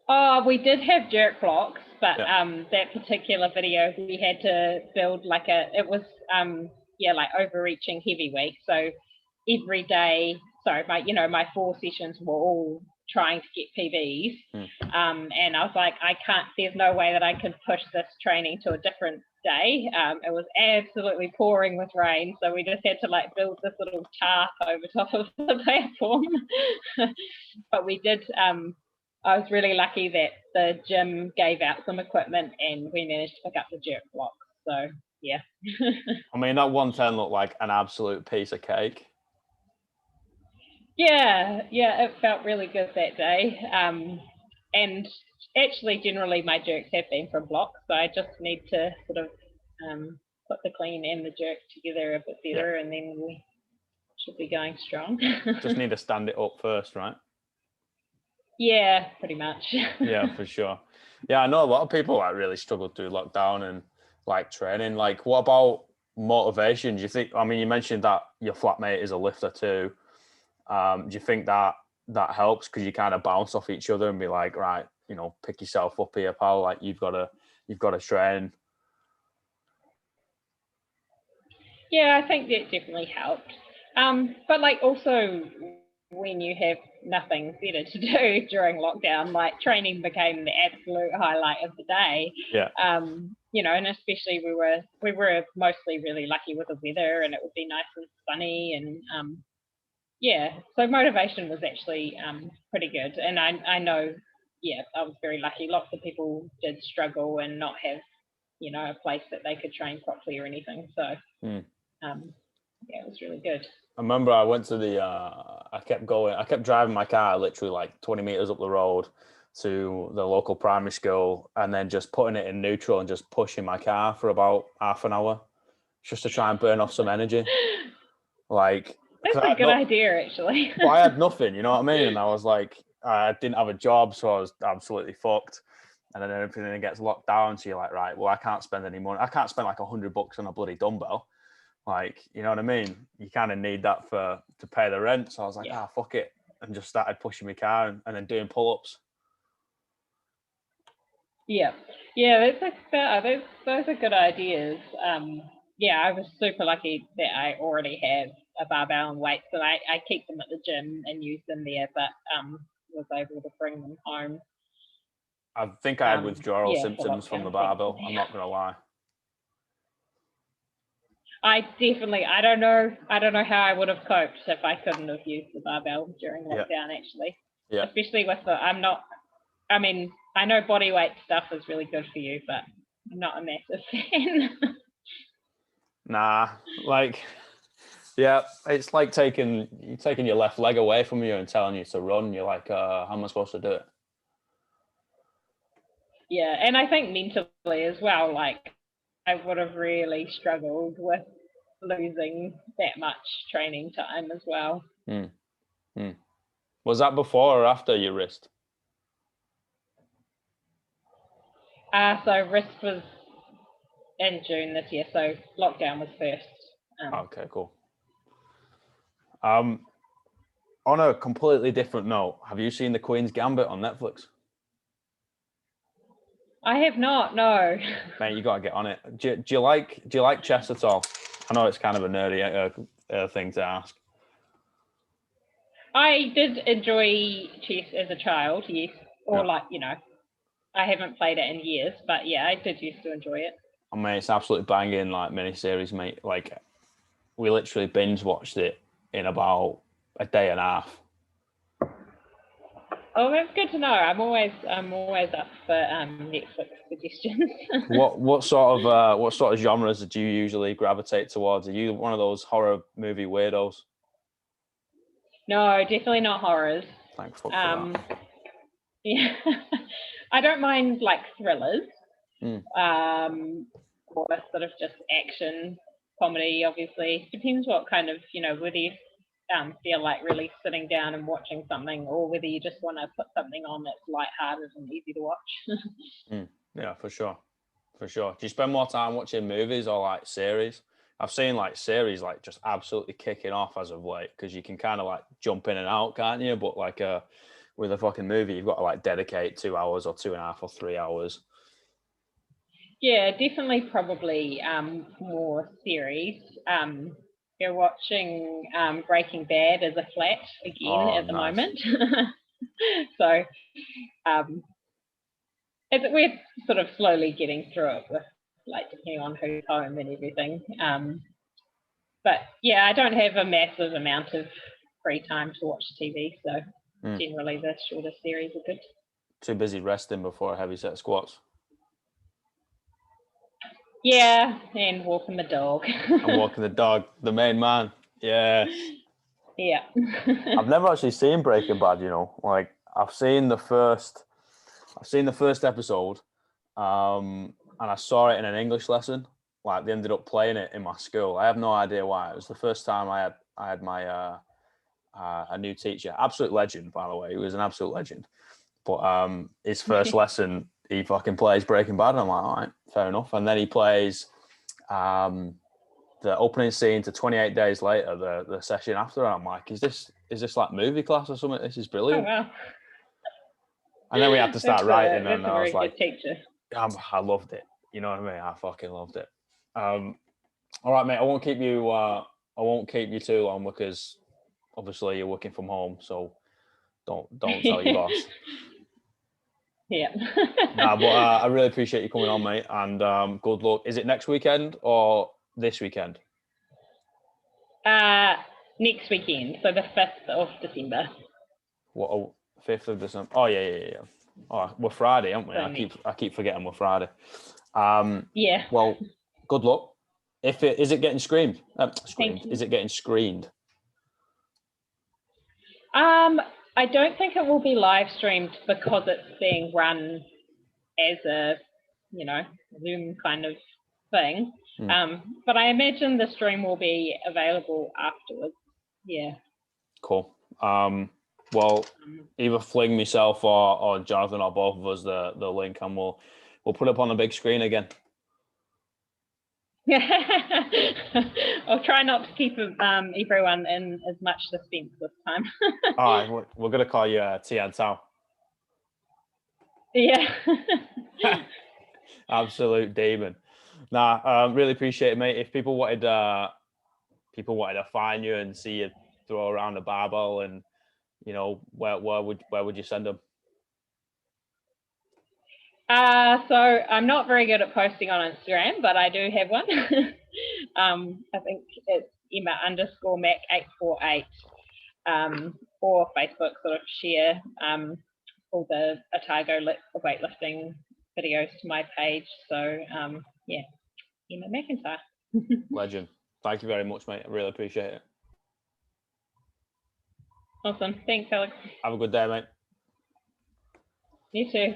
Oh, we did have jerk blocks, but that particular video we had to build like it was like overreaching heavy weight. So every day, my 4 sessions were all trying to get PBs. And I was like, there's no way that I could push this training to a different day. It was absolutely pouring with rain, so we just had to like build this little tarp over top of the platform. But we did I was really lucky that the gym gave out some equipment and we managed to pick up the jerk block. So yeah. I mean, that 110 looked like an absolute piece of cake. Yeah, it felt really good that day. And actually, generally, my jerks have been from blocks, so I just need to sort of put the clean and the jerk together a bit better, and then we should be going strong. Just need to stand it up first, right? Yeah, pretty much. Yeah, for sure. Yeah, I know a lot of people like really struggle through lockdown and like training. Like, what about motivation? Do you think? I mean, you mentioned that your flatmate is a lifter too. Do you think that helps because you kind of bounce off each other and be like, right, pick yourself up here, pal. Like you've got to train. Yeah, I think that definitely helped. But like also when you have nothing better to do during lockdown, like training became the absolute highlight of the day. Yeah. And especially we were mostly really lucky with the weather, and it would be nice and sunny, and so motivation was actually pretty good. And I know, I was very lucky. Lots of people did struggle and not have, a place that they could train properly or anything. So it was really good. I remember I went to I kept driving my car literally like 20 meters up the road to the local primary school and then just putting it in neutral and just pushing my car for about half an hour just to try and burn off some energy. Like, that's a good idea, actually. Well, I had nothing, you know what I mean? And I was like, I didn't have a job, so I was absolutely fucked. And then everything gets locked down, so you're like, right, well, I can't spend any money. I can't spend like $100 on a bloody dumbbell. Like, you know what I mean? You kind of need that to pay the rent. So I was like, fuck it. And just started pushing my car and then doing pull-ups. Yeah, those are good ideas. I was super lucky that I already have a barbell and weights, and I keep them at the gym and use them there, but was able to bring them home. I think I had withdrawal symptoms from the barbell. I'm not gonna lie. I don't know how I would have coped if I couldn't have used the barbell during lockdown, actually. Yeah. Especially with I know body weight stuff is really good for you, but I'm not a massive fan. Nah, it's like taking your left leg away from you and telling you to run. You're like, how am I supposed to do it? Yeah, and I think mentally as well, like I would have really struggled with losing that much training time as well. Was that before or after your wrist? So wrist was in June this year, so lockdown was first. Okay, cool. On a completely different note, have you seen The Queen's Gambit on Netflix? I have not, no. Mate, you gotta get on it. Do you like chess at all? I know it's kind of a nerdy thing to ask. I did enjoy chess as a child, yes. Or I haven't played it in years, but yeah, I did used to enjoy it. Oh, mate, it's absolutely banging, like miniseries, mate. Like, we literally binge watched it in about a day and a half. Oh, that's good to know. I'm always up for Netflix suggestions. What sort of genres do you usually gravitate towards? Are you one of those horror movie weirdos? No, definitely not horrors. Thank fuck for that. Yeah, I don't mind like thrillers, or sort of just action comedy. Obviously, depends what kind of, whether you feel like really sitting down and watching something, or whether you just want to put something on that's lighthearted and easy to watch. Yeah, for sure. Do you spend more time watching movies or like series? I've seen like series like just absolutely kicking off as of late, because you can kind of like jump in and out, can't you? But like with a fucking movie, you've got to like dedicate 2 hours or 2.5 or 3 hours. Yeah, definitely, probably more series. You're watching Breaking Bad as a flat again at the moment. So we're sort of slowly getting through it, with like depending on who's home and everything. But yeah, I don't have a massive amount of free time to watch TV, so generally the shorter series are good. Too busy resting before a heavy set of squats. Yeah, and walking the dog. And walking the dog, the main man. Yeah. Yeah. I've never actually seen Breaking Bad, Like I've seen the first episode, and I saw it in an English lesson. Like they ended up playing it in my school. I have no idea why. It was the first time I had my a new teacher, absolute legend, by the way. He was an absolute legend. But his first lesson, he fucking plays Breaking Bad, and I'm like, all right, fair enough. And then he plays the opening scene to 28 Days Later, the session after. And I'm like, is this like movie class or something? This is brilliant. Oh, wow. And then we had to start writing, and I was like, teacher. I loved it. You know what I mean? I fucking loved it. All right, mate. I won't keep you too long, because obviously you're working from home, so don't tell your boss. Yeah. Nah, but I really appreciate you coming on, mate, and good luck. Is it next weekend or this weekend? Next weekend, so the 5th of December. What? 5th of December? Oh yeah. Oh, we're Friday, aren't we? I keep forgetting we're Friday. Yeah. Well, good luck. Is it getting screamed? Is it getting screened? I don't think it will be live streamed, because it's being run as a, Zoom kind of thing. But I imagine the stream will be available afterwards. Yeah. Cool. Well, either fling myself or Jonathan or both of us the link, and we'll put it up on the big screen again. I'll try not to keep everyone in as much suspense this time. All right, we're gonna call you Tian Tao. Yeah. Absolute demon. Nah, really appreciate it, mate. If people wanted to find you and see you throw around a barbell, and where would you send them? So I'm not very good at posting on Instagram, but I do have one. I think it's Emma_Mac848, or Facebook sort of share all the Otago weightlifting videos to my page. So yeah, Emma McIntyre. Legend. Thank you very much, mate. I really appreciate it. Awesome. Thanks, Alex. Have a good day, mate. You too.